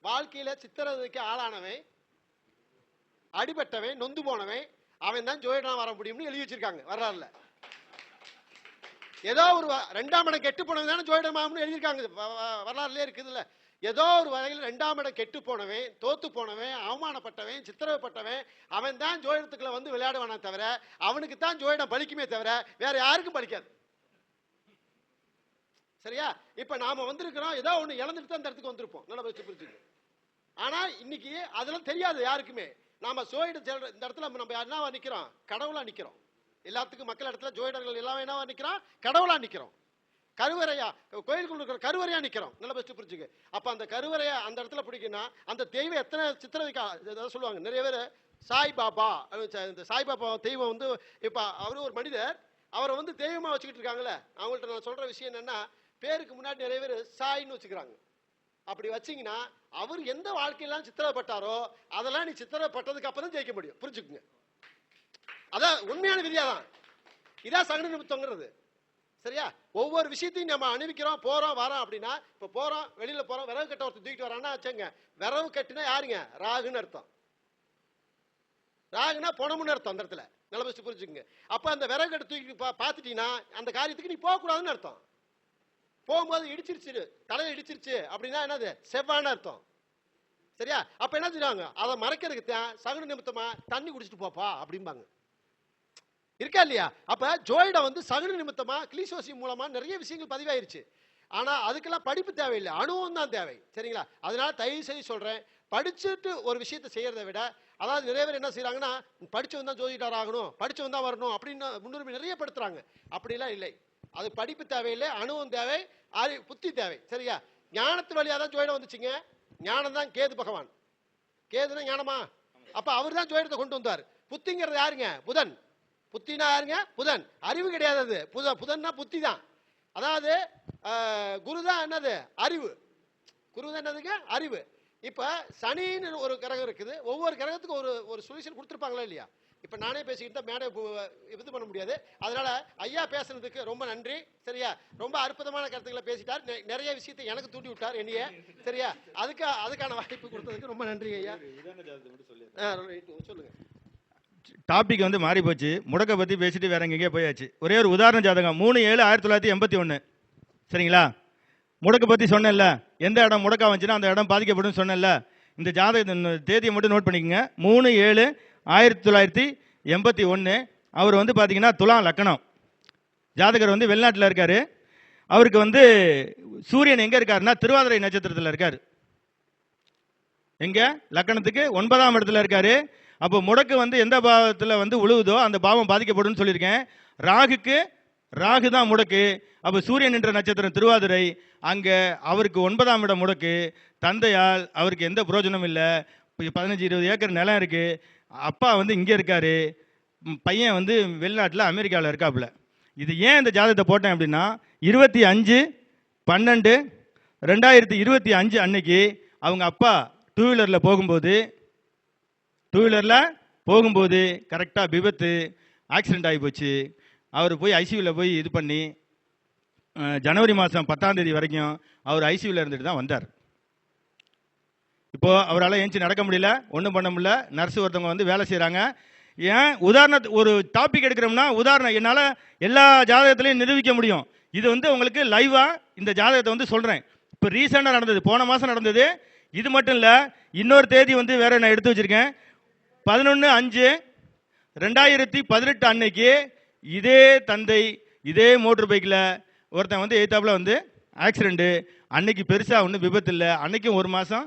வாழ்க்கையில சித்திரவதைக்கு ஆளானவன், அடிபட்டவன், நொந்து போனவன், அவன் தான் ஜோயிடம் வர முடியும்னு எழுதி வச்சிருக்காங்க வரலாறுல. ஏதோ ஒரு 2ஆம் இடம் கெட்டு போனவன் தானே ஜோயிடமாகும்னு எழுதியிருக்காங்க, வரலாறுல இருக்குதுல்ல. ஏதோ ஒரு வகையில் 2ஆம் இடம் கெட்டு போனவன், தோத்து போனவன், அவமானப்பட்டவன், சித்திரவப்பட்டவன், அவன் தான் ஜோயிடத்துக்குள்ள வந்து விளையாடுவானே தவிர அவனுக்கு தான் ஜோயிடம் பலிக்குமே தவிர வேற யாருக்கும் பலிக்காது. சரியா? இப்ப நாம வந்திருக்கிறோம், ஏதோ ஒண்ணு இழந்துட்டு தான் இந்த இடத்துக்கு வந்திருப்போம். நல்லா புரிஞ்சுக்க. ஆனா இன்னைக்கு அதெல்லாம் தெரியாது யாருக்குமே. நாம ஜோயிட இந்த இடத்துல நம்ம என்னவா நிக்கிறோம்? கடவுளா நிக்கிறோம். எல்லாத்துக்கும் மக்கள் இடத்துல ஜோயிடர்கள் எல்லாம் என்னவா நிக்கிறோம்? கடவுளா நிக்கிறோம். கருவறையா, கோயிலுக்குள்ள இருக்கிற கருவறையா நிக்கிறோம். நல்லா பெஸ்ட் புரிஞ்சுக்க. அப்ப அந்த கருவறையா அந்த இடத்துல பிடிக்குன்னா அந்த தெய்வம் எத்தனை சித்திரவதைக்கு சொல்லுவாங்க நிறைய பேர். சாய்பாபா, இந்த சாய்பாபா தெய்வம் வந்து இப்ப அவரு ஒரு மனிதர், அவரை வந்து தெய்வமா வச்சுக்கிட்டு இருக்காங்கல்ல. அவங்கள்ட்ட நான் சொல்ற விஷயம் என்னன்னா, பேருக்கு முன்னாடி நிறைய பேர் சாயின்னு வச்சுக்கிறாங்க. அப்படி வச்சீங்கன்னா அவர் எந்த வாழ்க்கையெல்லாம் சித்திரப்பட்டாரோ அதெல்லாம் நீ சித்திரப்பட்டதுக்கு அப்புறம் ஜெயிக்க முடியும். புரிஞ்சுக்குங்க. அதான் உண்மையான விதியாதான். இதான் சகன நிமித்தங்கிறது. சரியா? ஒவ்வொரு விஷயத்தையும் நம்ம அணிவிக்கிறோம், போறோம் வரோம். அப்படின்னா இப்ப போறோம், வெளியில போறோம், விரவு கட்ட ஒருத்தர் தூக்கிட்டு வரான்னா வச்சுங்க, விரவு கட்டுனா யாருங்க? ராகுன்னு அர்த்தம். ராகுனா பணம்னு அர்த்தம் அந்த இடத்துல. நல்ல பெஸ்ட் புரிஞ்சுக்குங்க. அப்ப அந்த விரவு கட்ட தூக்கி பார்த்துட்டீங்கன்னா அந்த காரியத்துக்கு நீ போகக்கூடாதுன்னு அர்த்தம். போகும்போது இடிச்சிருச்சு, தலையை இடிச்சிருச்சு அப்படின்னா என்னது? செவ்வான்னு அர்த்தம். சரியா? அப்ப என்ன செய்வாங்க? அதை மறைக்கிறதுக்கு தான் சகுன நிமித்தமா தண்ணி குடிச்சிட்டு போப்பா அப்படிம்பாங்க. இருக்கா இல்லையா? அப்ப ஜோயிடம் வந்து சகுன நிமித்தமா கிளிசோசியம் மூலமா நிறைய விஷயங்கள் பதிவாயிருச்சு. ஆனா அதுக்கெல்லாம் படிப்பு தேவையில்லை, அனுபவம் தான் தேவை. சரிங்களா? அதனால தயவு செய்து சொல்றேன், படிச்சுட்டு ஒரு விஷயத்தை செய்யறதை விட, அதாவது நிறைய பேர் என்ன செய்யறாங்கன்னா, படிச்சவன் தான் ஜோதிடர் ஆகணும், படிச்சவன் தான் வரணும் அப்படின்னு முன்னுரிமை நிறைய படுத்துறாங்க. அப்படிலாம் இல்லை. அது படிப்பு தேவையில்லை, அனுபவம் தேவை, புத்தி தேவை. சரியா? ஞானத்து வழியா தான் ஜோயிடம் வந்துச்சுங்க. ஞானம் தான் கேது பகவான். கேதுனா ஞானமா? அப்ப அவர் தான் ஜோயிடத்தை கொண்டு வந்தார். புத்திங்கிறது யாருங்க? புதன். புத்தினா யாருங்க? புதன். அறிவு கிடையாது அது. புதன்னா புத்தி தான். அதாவது குரு தான் என்னது? அறிவு. குரு தான் என்னதுங்க? அறிவு. இப்ப சனின்னு ஒரு கிரகம் இருக்குது. ஒவ்வொரு கிரகத்துக்கும் ஒரு சொல்யூஷன் கொடுத்துருப்பாங்களா இல்லையா? இப்ப நானே பேசிக்கிட்டு மேடை இது பண்ண முடியாது. அதனால ஐயா பேசுனதுக்கு ரொம்ப நன்றி. சரியா? ரொம்ப அற்புதமான கருத்துக்களை பேசிட்டார். நிறைய விஷயத்தை எனக்கு தூண்டி விட்டார் என்னைய. சரியா? அதுக்கான வாய்ப்பு கொடுத்ததுக்கு ரொம்ப நன்றி ஐயா. சொல்லுங்க. டாபிக் வந்து மாறி போச்சு. முடக்க பற்றி பேசிட்டு வேற எங்கேயே போயாச்சு. ஒரே ஒரு உதாரண ஜாதகம் 3/7/1981. சரிங்களா? முடக்க பற்றி சொன்னேன்ல, எந்த இடம் முடக்கா வந்துச்சுன்னா அந்த இடம் பாதிக்கப்படும் சொன்னேன்ல. இந்த ஜாதக தேதியை மட்டும் நோட் பண்ணிக்கோங்க. 3/7/1981. அவர் வந்து பார்த்தீங்கன்னா துலாம் லக்கணம். ஜாதகர் வந்து வெளிநாட்டில் இருக்காரு. அவருக்கு வந்து சூரியன் எங்கே இருக்காருன்னா திருவாதிரை நட்சத்திரத்தில் இருக்கார். எங்க? லக்கணத்துக்கு 9ஆம் இடத்துல இருக்காரு. அப்போ முடக்கு வந்து எந்த பாவத்தில் வந்து உழுவுதோ அந்த பாவம் பாதிக்கப்படும் சொல்லியிருக்கேன். ராகு தான் முடக்கு. அப்போ சூரியன் என்ற நட்சத்திரம் திருவாதிரை, அங்கே அவருக்கு 9ஆம் இடம் முடக்கு. தந்தையால் அவருக்கு எந்த பிரயோஜனம் இல்லை. 15-20 ஏக்கர் நிலம் இருக்கு. அப்பா வந்து இங்கே இருக்காரு, பையன் வந்து வெளிநாட்டில் அமெரிக்காவில் இருக்காப்புல. இது ஏன் இந்த ஜாதகத்தை போட்டேன் அப்படின்னா, 25/12/2025 அன்னைக்கு அவங்க அப்பா டூ வீலரில் போகும்போது கரெக்டாக விபத்து, ஆக்சிடென்ட் ஆகி போச்சு. அவர் போய் ஐசியூவில் போய் இது பண்ணி ஜனவரி மாதம் 10ஆம் தேதி வரைக்கும் அவர் ஐசியூவில் இருந்துட்டு தான் வந்தார். இப்போது அவரால் ஏஞ்சி நடக்க முடியல, ஒன்றும் பண்ண முடியல. நர்ஸு ஒருத்தவங்க வந்து வேலை செய்கிறாங்க. ஏன் ஒரு டாபிக் எடுக்கிறோம்னா உதாரணம் என்னால் எல்லா ஜாதகத்திலையும் நிரூபிக்க முடியும். இது வந்து உங்களுக்கு லைவாக இந்த ஜாதகத்தை வந்து சொல்கிறேன். இப்போ ரீசெண்டாக நடந்தது, போன மாதம் நடந்தது. இது மட்டும் இல்லை, இன்னொரு தேதி வந்து வேற நான் எடுத்து வச்சிருக்கேன். 11/5/2018 அன்னைக்கு இதே தந்தை இதே மோட்டர் பைக்கில் ஒருத்தன் வந்து எய்த்தாப்புல வந்து ஆக்சிடென்ட்டு. அன்னைக்கு பெருசாக ஒன்றும் விபத்து இல்லை. அன்னைக்கும் 1 மாதம்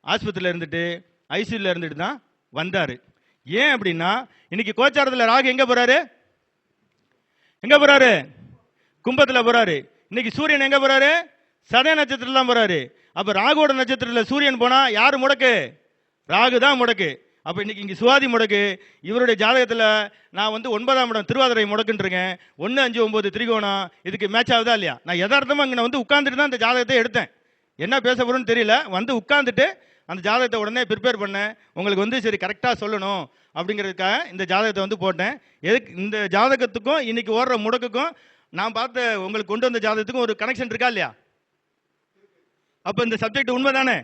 ஆஸ்பத்திரியில் இருந்துட்டு ஐசியூவில் இருந்துட்டு தான் வந்தார். ஏன் அப்படின்னா இன்னைக்கு கோச்சாரத்தில் ராகு எங்கே போகிறாரு? எங்கே போகிறாரு? கும்பத்தில் போகிறாரு. இன்னைக்கு சூரியன் எங்கே போகிறாரு? சதய நட்சத்திரத்தில் தான் போகிறாரு. அப்போ ராகுவோட நட்சத்திரத்தில் சூரியன் போனால் யார் முடக்கு? ராகு தான் முடக்கு. அப்போ இன்னைக்கு இங்கே சுவாதி முடக்கு. இவருடைய ஜாதகத்தில் நான் வந்து 9ஆம் இடம் திருவாதிரை முடக்குன்றிருக்கேன். 1, 5, 9 திரிகோணம். இதுக்கு மேட்ச் ஆகுதா இல்லையா? நான் யதார்த்தமாக இங்கே வந்து உட்காந்துட்டு தான் இந்த ஜாதகத்தை எடுத்தேன். என்ன பேச போகிறோன்னு தெரியல. வந்து உட்காந்துட்டு அந்த ஜாதகத்தை உடனே ப்ரிப்பேர் பண்ணேன். உங்களுக்கு வந்து சரி கரெக்டாக சொல்லணும் அப்படிங்கிறதுக்காக இந்த ஜாதகத்தை வந்து போட்டேன். எதுக்கு இந்த ஜாதகத்துக்கும் இன்னைக்கு ஓடுற முடக்குக்கும் நான் பார்த்த உங்களுக்கு கொண்டு வந்த ஜாதகத்துக்கும் ஒரு கனெக்ஷன் இருக்கா இல்லையா? அப்போ இந்த சப்ஜெக்ட் உண்மை தானே?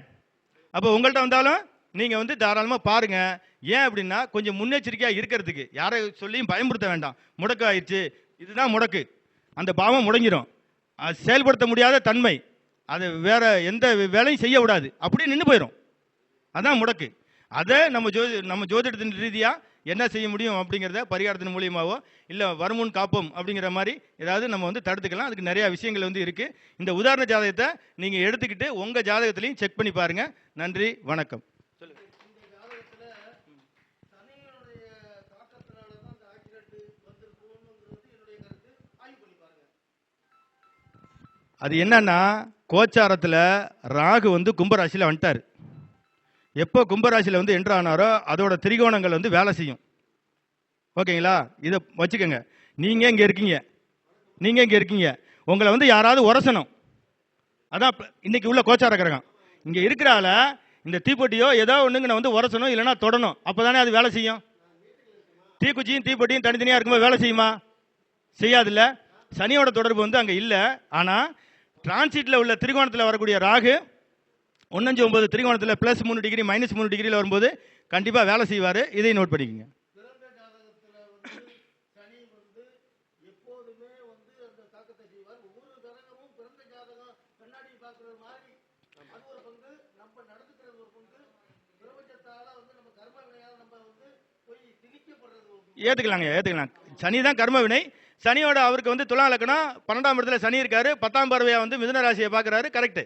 அப்போ உங்கள்கிட்ட வந்தாலும் நீங்கள் வந்து தாராளமாக பாருங்கள். ஏன் அப்படின்னா கொஞ்சம் முன்னெச்சரிக்கையாக இருக்கிறதுக்கு. யாரை சொல்லியும் பயன்படுத்த வேண்டாம். முடக்கு ஆயிடுச்சு, இதுதான் முடக்கு. அந்த பாவம் முடங்கிடும். அது செயல்படுத்த முடியாத தன்மை. அது வேற எந்த வேலையும் செய்ய விடாது. அப்படியே நின்று போயிடும். அதான் முடக்கு. அதை நம்ம ஜோதிடத்தின் ரீதியாக என்ன செய்ய முடியும் அப்படிங்கிறத பரிகாரத்தின் மூலியமாவோ இல்லை வருமுன் காப்போம் அப்படிங்கிற மாதிரி ஏதாவது நம்ம வந்து தடுத்துக்கலாம். அதுக்கு நிறையா விஷயங்கள் வந்து இருக்குது. இந்த உதாரண ஜாதகத்தை நீங்கள் எடுத்துக்கிட்டு உங்கள் ஜாதகத்திலையும் செக் பண்ணி பாருங்கள். நன்றி, வணக்கம். அது என்னன்னா கோச்சாரத்தில் ராகு வந்து கும்பராசியில் வந்துட்டார். எப்போ கும்பராசியில் வந்து என்ட்ரு ஆனாரோ அதோட திரிகோணங்கள் வந்து வேலை செய்யும். ஓகேங்களா? இதை வச்சுக்கோங்க. நீங்கள் இங்கே இருக்கீங்க. உங்களை வந்து யாராவது உரசணும். அதான் இன்னைக்கு உள்ள கோச்சார கிரகம். இங்கே இருக்கிறால இந்த தீப்பெட்டியோ ஏதோ ஒன்றுங்க வந்து உரசணும், இல்லைன்னா தொடணும். அப்போ தானே அது வேலை செய்யும். தீக்குச்சியும் தீப்பெட்டியும் தனித்தனியாக இருக்கும்போது வேலை செய்யுமா? செய்யாதுல்ல. சனியோட தொடர்பு வந்து அங்கே இல்லை. ஆனால் டிரான்சிட்டில் உள்ள திரிகோணத்தில் வரக்கூடிய ராகு 1, 5, 9 திரிகோணத்தில் +3 டிகிரி -3 டிகிரியில் வரும்போது கண்டிப்பாக வேலை செய்வார். இதை நோட் பண்ணிக்கோங்க. ஏற்றுக்கலாம். சனி தான் கர்ம வினை. சனியோட அவருக்கு வந்து துலா லக்னம் 12ஆம் இடத்துல சனி இருக்காரு. 10ஆம் பார்வையா வந்து மிதுன ராசியை பார்க்குறாரு. கரெக்ட்.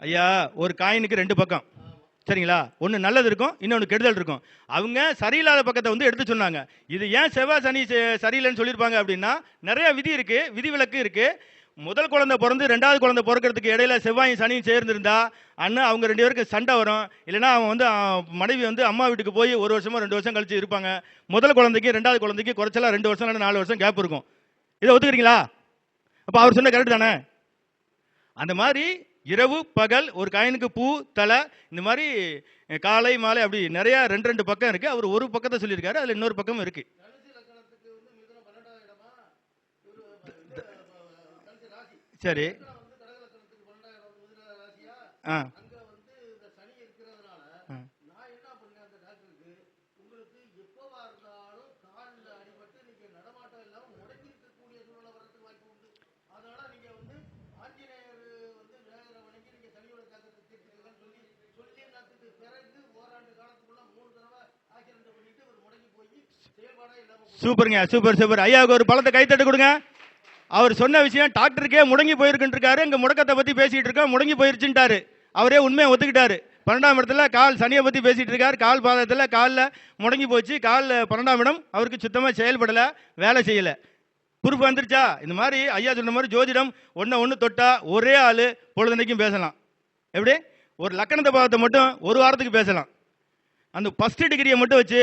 ஐயா, ஒரு காயினுக்கு 2 பக்கம். சரிங்களா? ஒன்று நல்லது இருக்கும், இன்னொன்று கெடுதல் இருக்கும். அவங்க சரியில்லாத பக்கத்தை வந்து எடுத்து சொன்னாங்க. இது ஏன் செவ்வாய் சனி சரியில்லைன்னு சொல்லியிருப்பாங்க அப்படின்னா நிறைய விதி இருக்கு, விதிவிலக்கு இருக்கு. முதல் குழந்தை பிறந்து 2வது குழந்தை பிறக்கிறதுக்கு இடையில செவ்வாயும் சனியும் சேர்ந்துருந்தா அண்ணன் அவங்க 2 பேருக்கு சண்டை வரும். இல்லைன்னா அவன் வந்து மனைவி வந்து அம்மா வீட்டுக்கு போய் 1 வருஷமோ 2 வருஷம் கழிச்சு இருப்பாங்க. முதல் குழந்தைக்கு 2வது குழந்தைக்கு குறைச்சலாம் 2 வருஷம் இல்லைன்னா 4 வருஷம் கேப் இருக்கும். இதை ஒத்துக்கிறீங்களா? அப்போ அவர் சொன்ன கரெக்ட் தானே? அந்த மாதிரி இரவு பகல், ஒரு காயினுக்கு பூ தலை, இந்த மாதிரி காலை மாலை அப்படி நிறைய 2 பக்கம் இருக்கு. அவர் ஒரு பக்கத்தை சொல்லியிருக்காரு, அதுல இன்னொரு பக்கம் இருக்கு. சரி. சூப்பருங்க, சூப்பர். ஐயாவுக்கு ஒரு பழத்தை கைத்தட்டு கொடுங்க. அவர் சொன்ன விஷயம் டாக்டருக்கே முடங்கி போயிருக்குன்றிருக்காரு. இங்க முடக்கத்தை பத்தி பேசிட்டு இருக்கோம், முடங்கி போயிருச்சுட்டாரு. அவரே உண்மையை ஒத்துக்கிட்டாரு. 12ஆம் இடத்துல கால் சனியை பத்தி பேசிட்டு இருக்காரு. கால் பாதத்துல காலில் முடங்கி போச்சு. கால் 12ஆம் இடம் அவருக்கு சுத்தமா செயல்படல, வேலை செய்யல. பொறுப்பு வந்துருச்சா? இந்த மாதிரி ஐயா சொன்ன மாதிரி ஜோதிடம் ஒன்று தொட்டா ஒரே ஆளு பொழுதுனைக்கும் பேசலாம். எப்படி? ஒரு லக்கணத்தை பாவத்தை மட்டும் 1 வாரத்துக்கு பேசலாம். அந்த ஃபர்ஸ்ட் டிகிரியை மட்டும் வச்சு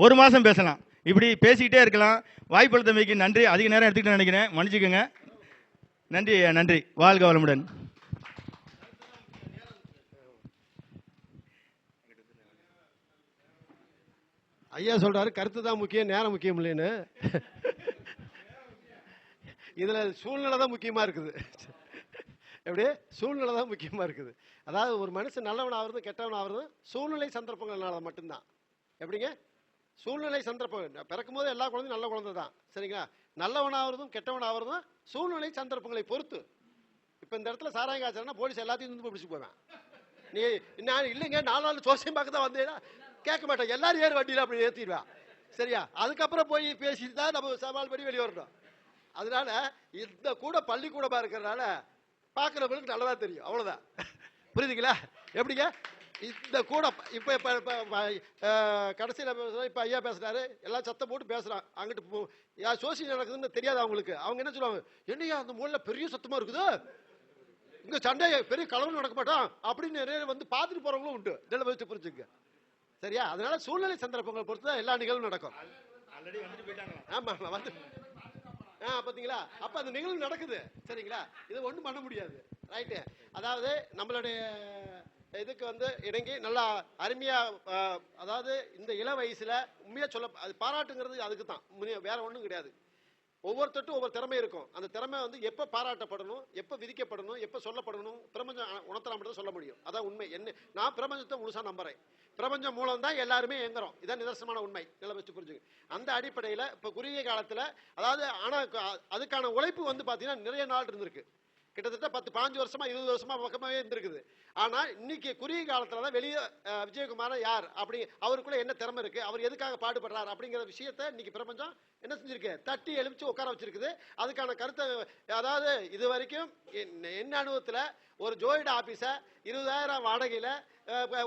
1 மாசம் பேசலாம். இப்படி பேசிக்கிட்டே இருக்கலாம். வாய்ப்பளித்தமைக்கு நன்றி. அதிக நேரம் எடுத்துக்கிட்டு நினைக்கிறேன், மன்னிச்சுக்கோங்க. நன்றி. வாழ்க வளமுடன். ஐயா சொல்றாரு கருத்து தான் முக்கியம், நேரம் முக்கியம் இல்லைன்னு. இதுல சூழ்நிலை தான் முக்கியமா இருக்குது. எப்படி சூழ்நிலை தான் முக்கியமாக இருக்குது. அதாவது ஒரு மனுஷன் நல்லவன் ஆகிறது கெட்டவன் ஆகிறது சூழ்நிலை சந்தர்ப்பங்கள்னால மட்டும்தான். எப்படிங்க? சூழ்நிலை சந்தர்ப்பம். பிறக்கும் போது எல்லா குழந்தையும் நல்ல குழந்தை தான், சரிங்களா? நல்லவன் ஆகிறதும் கெட்டவன் ஆகிறதும் சூழ்நிலை சந்தர்ப்பங்களை பொறுத்து. இப்போ இந்த இடத்துல சாராயம் காய்ச்சல்னா போலீஸ் எல்லாத்தையும் வந்து பிடிச்சி போவேன். நீ நான் இல்லைங்க 4 நாள் சோசியம் பார்க்க தான் வந்தேன்னா கேட்க மாட்டேன், எல்லாரும் ஏறு வண்டியில் அப்படி ஏற்றிடுவேன், சரியா? அதுக்கப்புறம் போய் பேசிட்டு தான் நம்ம சவால் படி வெளியே வரணும். அதனால இந்த கூட பள்ளிக்கூடமா இருக்கிறதுனால பார்க்குறவங்களுக்கு நல்லதா தெரியும், அவ்வளோதான். புரியுதுங்களா? எப்படிங்க இந்த கூட இப்போ இப்போ கடைசியில் இப்போ ஐயா பேசுறாரு, எல்லாம் சத்தம் போட்டு பேசுகிறான். அங்கிட்டு சோசியல் நடக்குதுன்னு தெரியாது அவங்களுக்கு. அவங்க என்ன சொல்லுவாங்க, என்னையா அந்த மூலையில் பெரிய சத்தமாக இருக்குது, இங்கே சண்டை பெரிய கலவரம் நடக்க மாட்டோம் அப்படின்னு நிறைய வந்து பார்த்துட்டு போகிறவங்களும் உண்டு. இதெல்லாம் வச்சு புரிஞ்சுங்க, சரியா? அதனால சூழ்நிலை சந்தர்ப்பங்களை பொறுத்து தான் எல்லா நிகழ்வும் நடக்கும். ஆமாம் வந்து பார்த்தீங்களா? அப்போ அந்த நிகழ்வு நடக்குது, சரிங்களா? இது ஒன்றும் பண்ண முடியாது, ரைட்டு? அதாவது நம்மளுடைய இதுக்கு வந்து இணங்கி நல்லா அருமையாக, அதாவது இந்த இள வயசில் உண்மையாக சொல்ல அது பாராட்டுங்கிறது அதுக்கு தான், வேற ஒன்றும் கிடையாது. ஒவ்வொருத்தட்டும் ஒவ்வொரு திறமை இருக்கும். அந்த திறமை வந்து எப்போ பாராட்டப்படணும், எப்போ விதிக்கப்படணும், எப்போ சொல்லப்படணும், பிரபஞ்சம் உணர்த்தலாம் மட்டும் சொல்ல முடியும். அதான் உண்மை. என்ன, நான் பிரபஞ்சத்தை முழுசாக நம்புறேன். பிரபஞ்சம் மூலம் தான் எல்லாருமே இயங்குறோம். இதான் நிதர்சனமான உண்மை. நல்லா வச்சு புரிஞ்சுங்க. அந்த அடிப்படையில் இப்போ குறுகிய காலத்தில், அதாவது ஆனால் அதுக்கான உழைப்பு வந்து பார்த்தீங்கன்னா நிறைய நாள் இருந்திருக்கு. கிட்டத்தட்ட 10-15 வருஷமா 20 வருஷமா பக்கமாகவே இருந்திருக்குது. ஆனால் இன்னைக்கு குறுகிய காலத்தில் தான் வெளியே விஜயகுமார யார், அப்படி அவருக்குள்ள என்ன திறமை இருக்கு, அவர் எதுக்காக பாடுபடுறார் அப்படிங்கிற விஷயத்த இன்னைக்கு பிரபஞ்சம் என்ன செஞ்சிருக்கு, தட்டி எழுப்பிச்சு உட்கார வச்சிருக்குது. அதுக்கான கருத்தை, அதாவது இது வரைக்கும் என்ன அனுபவத்தில் ஒரு ஜோயிட் ஆபீஸை 20,000 வாடகையில்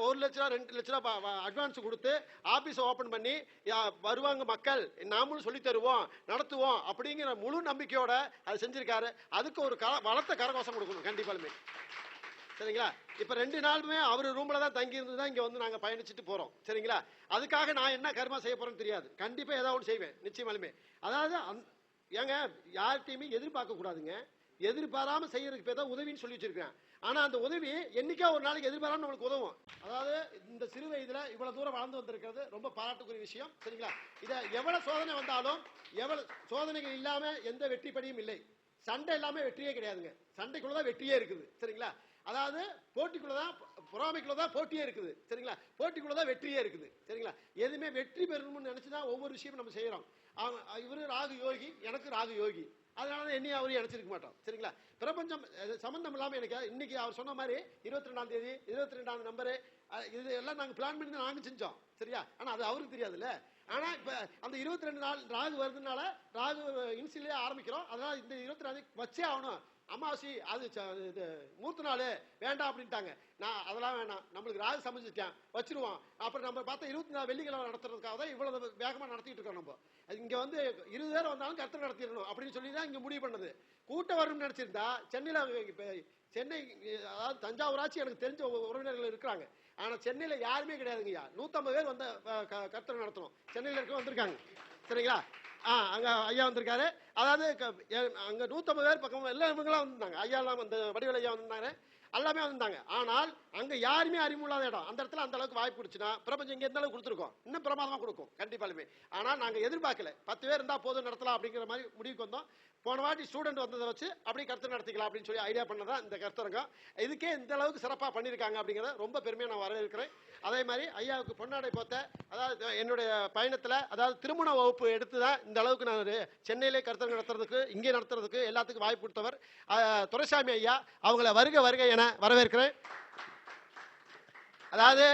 1 லட்சம் 2 லட்சம் அட்வான்ஸ் கொடுத்து ஆபீஸை ஓபன் பண்ணி வருவாங்க மக்கள், நாமளும் சொல்லி தருவோம் நடத்துவோம் அப்படிங்கிற முழு நம்பிக்கையோட அது செஞ்சிருக்காரு. அதுக்கு ஒரு வளர்த்த கரகோஷம் கொடுக்கணும் கண்டிப்பாலுமே, சரிங்களா? இப்ப 2 நாளுமே அவர் ரூம்ல தான் தங்கி இருந்து தான் இங்க வந்து நாங்க பயணிச்சுட்டு போறோம், சரிங்களா? அதுக்காக நான் என்ன கர்மா செய்ய போறேன்னு தெரியாது. கண்டிப்பா ஏதாவது ஒன்று செய்வேன் நிச்சயமாலுமே. அதாவது ஏங்க யார்கிட்டையுமே எதிர்பார்க்க கூடாதுங்க. எதிர்பாராம செய்யறதுக்கு பேர் தான் உதவின்னு சொல்லி வச்சிருக்கேன். ஆனா அந்த உதவி என்னைக்கா ஒரு நாளைக்கு எதிர்பாராம நம்மளுக்கு உதவும். அதாவது இந்த சிறு வயதுல இவ்வளவு தூரம் வளர்ந்து வந்திருக்கிறது ரொம்ப பாராட்டுக்குரிய விஷயம், சரிங்களா? இதை எவ்வளவு சோதனை வந்தாலும், எவ்வளவு சோதனைகள் இல்லாம எந்த வெற்றி படியும் இல்லை. சண்டை இல்லாம வெற்றியே கிடையாதுங்க. சண்டைக்குள்ளதான் வெற்றியே இருக்குது, சரிங்களா? அதாவது போட்டிக்குள்ளதான், பொறாமைக்குள்ளதான் போட்டியே இருக்குது, சரிங்களா? போட்டிக்குள்ளதான் வெற்றியே இருக்குது, சரிங்களா? எதுவுமே வெற்றி பெறணும்னு நினைச்சுதான் ஒவ்வொரு விஷயமும் நம்ம செய்யறோம். இவரு ராகு யோகி, எனக்கு ராகு யோகி, அதனால என்னையும் அவரையும் அழைச்சிருக்க மாட்டோம், சரிங்களா? பிரபஞ்சம் சம்பந்தம் இல்லாம எனக்கு இன்னைக்கு அவர் சொன்ன மாதிரி 22ஆம் தேதி 22ஆம் நம்பரு இது எல்லாம் நாங்க பிளான் பண்ணி நாங்க செஞ்சோம், சரியா? ஆனா அது அவருக்கு தெரியாதுல்ல. ஆனா இப்ப அந்த 22 நாள் ராகு வருதுனால ராகு இன்சிலே ஆரம்பிக்கிறோம். அதனால இந்த 22 வச்சே ஆகணும். அமாவாசை அது மூர்த்த நாள் வேண்டாம் அப்படின்ட்டாங்க. நான் அதெல்லாம் வேணாம், நம்மளுக்கு ராகு சமைச்சிட்டேன் வச்சிருவோம். அப்புறம் நம்ம பார்த்தா 24 வெள்ளிக்கிழமை நடத்துறதுக்காக தான் இவ்வளவு வேகமா நடத்திட்டு இருக்கோம். நம்ம இங்க வந்து 20 பேர் வந்தாலும் கருத்து நடத்திடணும் அப்படின்னு சொல்லி தான் இங்க முடிவு பண்ணது. கூட்டம் வரும்னு நினைச்சிருந்தா சென்னை, அதாவது தஞ்சாவூராட்சி எனக்கு தெரிஞ்ச உறவினர்கள் இருக்கிறாங்க. ஆனா சென்னையில யாருமே கிடையாதுங்கய்யா. 150 பேர் வந்து கருத்தரங்கு நடத்தணும். சென்னையில இருக்க வந்திருக்காங்க, சரிங்களா? அங்க ஐயா வந்திருக்காரு. அதாவது அங்க 150 பேர் பக்கம் எல்லாம் இவங்களாம் வந்திருந்தாங்க. ஐயா எல்லாம் வந்து வடிவேல் ஐயா வந்திருந்தாங்க, எல்லாமே வந்தாங்க. ஆனால் அங்க யாருமே அறிமுல்லாத இடம். அந்த இடத்துல அந்த அளவுக்கு வாய்ப்பு கொடுச்சுன்னா பிரபஞ்சம் இங்க எந்த அளவுக்கு கொடுத்துருக்கோம், இன்னும் பிரமாதமா கொடுக்கும் கண்டிப்பாலுமே. ஆனா நாங்க எதிர்பார்க்கல 10 பேர் இருந்தா போதும் நடத்தலாம் அப்படிங்கிற மாதிரி முடிவுக்கு வந்தோம். போன வாட்டி ஸ்டூடெண்ட் வந்ததை வச்சு அப்படி கருத்து நடத்திக்கலாம் அப்படின்னு சொல்லி ஐடியா பண்ணதான் இந்த கருத்தரங்கம். இதுக்கே இந்த அளவுக்கு சிறப்பாக பண்ணியிருக்காங்க அப்படிங்கிறத ரொம்ப பெருமையாக நான் வரவேற்கிறேன். அதே மாதிரி ஐயாவுக்கு பொன்னாடை போத்த, அதாவது என்னுடைய பயணத்தில், அதாவது திருமண வகுப்பு எடுத்து தான் இந்த அளவுக்கு நான் சென்னையிலே கருத்தரங்கம் நடத்துறதுக்கு, இங்கே நடத்துறதுக்கு எல்லாத்துக்கும் வாய்ப்பு கொடுத்தவர் துரைசாமி ஐயா. அவங்கள வருக வருக என வரவேற்கிறேன். அதாவது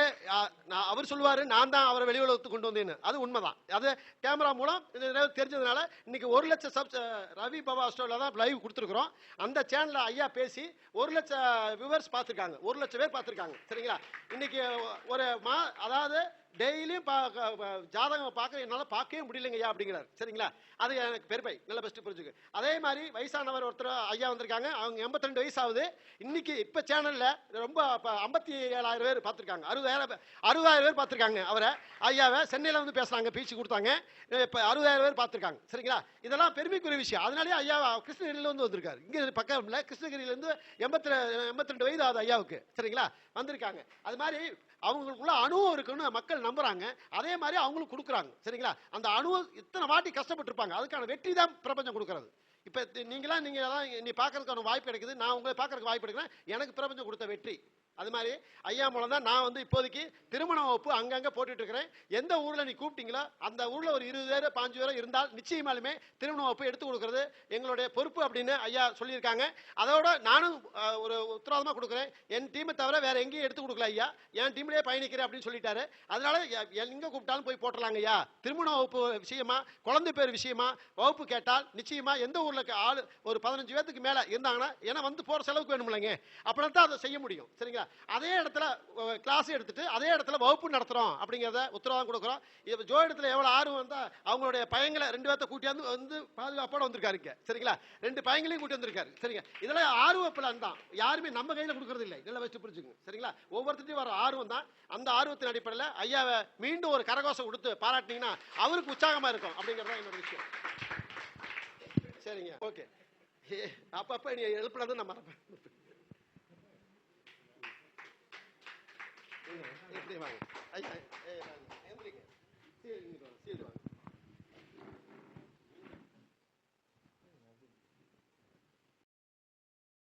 அவர் சொல்லுவாரு நான் தான் அவரை வெளி உலகத்துக்கு கொண்டு வந்தேன்னு, அது உண்மைதான். அது கேமரா மூலம் தெரிஞ்சதுனால இன்னைக்கு 1 லட்சம் ரவி பாபா ஸ்டோரில் தான் லைவ் கொடுத்துருக்குறோம். அந்த சேனலில் ஐயா பேசி 1 லட்சம் வியூவர்ஸ் பார்த்துருக்காங்க, 1 லட்சம் பேர் பார்த்துருக்காங்க, சரிங்களா? இன்னைக்கு ஒரு அதாவது டெய்லியும் ஜாதகம் பார்க்க என்னால் பார்க்கவே முடியலைங்கய்யா அப்படிங்கிறார், சரிங்களா? அது எனக்கு பெருமை, நல்ல பெஸ்ட் புரிஞ்சுக்கு. அதே மாதிரி வயசானவர் ஒருத்தர் ஐயா வந்திருக்காங்க. அவங்க 82 வயசு ஆகுது. இன்னைக்கு இப்போ சேனலில் ரொம்ப 57,000 பேர் பார்த்துருக்காங்க, 60,000 பேர் பார்த்துருக்காங்க அவரை, ஐயாவை. சென்னையில் வந்து பேசுகிறாங்க, பேச்சு கொடுத்தாங்க. இப்போ 60,000 பேர் பார்த்துருக்காங்க, சரிங்களா? இதெல்லாம் பெருமைக்குரிய விஷயம். அதனாலே ஐயா கிருஷ்ணகிரியில வந்து வந்திருக்காரு. இங்கே பக்கம் இல்லை, கிருஷ்ணகிரியிலேருந்து 82 வயது ஆகுது ஐயாவுக்கு, சரிங்களா? வந்திருக்காங்க. அது மாதிரி அவங்களுக்குள்ள அனுபவம் இருக்குன்னு மக்கள் நம்புறாங்க. அதே மாதிரி அவங்களுக்கு கொடுக்குறாங்க, சரிங்களா? அந்த அனுபவம் இத்தனை வாட்டி கஷ்டப்பட்டு இருப்பாங்க, அதுக்கான வெற்றி தான் பிரபஞ்சம் கொடுக்கறது. இப்போ நீங்களாம் நீ பார்க்கறதுக்கான வாய்ப்பு கிடைக்குது, நான் உங்களை பார்க்கறதுக்கு வாய்ப்பு கிடைக்கிறேன். எனக்கு பிரபஞ்சம் கொடுத்த வெற்றி. அது மாதிரி ஐயா மூலம் தான் நான் இப்போதைக்கு திருமண வகுப்பு அங்கங்கே போட்டுட்டு இருக்கிறேன். எந்த ஊரில் நீ கூப்பிட்டீங்களோ அந்த ஊரில் ஒரு 20 பேர் 5 பேர் இருந்தால் நிச்சயமாலுமே திருமண வகுப்பு எடுத்து கொடுக்கறது எங்களுடைய பொறுப்பு அப்படின்னு ஐயா சொல்லியிருக்காங்க. அதோட நானும் ஒரு உத்தரவாதமாக கொடுக்குறேன். என் டீமை தவிர வேற எங்கேயும் எடுத்து கொடுக்கல ஐயா, என் டீம்லேயே பயணிக்கிறேன் அப்படின்னு சொல்லிட்டாரு. அதனால எங்கே கூப்பிட்டாலும் போய் போட்டலாங்க ஐயா. திருமண வகுப்பு விஷயமா, குழந்தை பேர் விஷயமா வகுப்பு கேட்டால் நிச்சயமா எந்த ஊரில் ஆள் ஒரு 15 பேத்துக்கு மேலே இருந்தாங்கன்னா ஏன்னா போகிற செலவுக்கு வேணுமில்லைங்க, அப்படின்னா தான் அதை செய்ய முடியும். சரிங்களா? அதே இடத்துல கிளாஸ் எடுத்துட்டு அதே இடத்துல வகுப்பு நடத்துறோம் அப்படிங்கிறத உத்தரவாதம் கொடுக்குறோம். இப்போ ஜோ இடத்துல எவ்வளோ ஆர்வம் வந்தா அவங்களுடைய பையங்களை 2 பேர்த்த கூட்டியாந்து பாதுகாப்போட வந்திருக்காருங்க. சரிங்களா? 2 பையங்களையும் கூட்டி வந்திருக்காரு. சரிங்க? இதெல்லாம் ஆர்வப்பில் தான், யாருமே நம்ம கையில் கொடுக்கறது இல்லை. இதெல்லாம் வச்சு புரிஞ்சுங்க. சரிங்களா? ஒவ்வொருத்தையும் வர ஆர்வம் தான். அந்த ஆர்வத்தின் அடிப்படையில் ஐயாவை மீண்டும் ஒரு கரகோஷம் கொடுத்து பாராட்டினீங்கன்னா அவருக்கு உற்சாகமா இருக்கும் அப்படிங்கிறது தான் என்னோட விஷயம். சரிங்க, ஓகே. அப்பப்ப நீ எழுப்பினது நான் மறப்பேன். இப்படி வாங்க.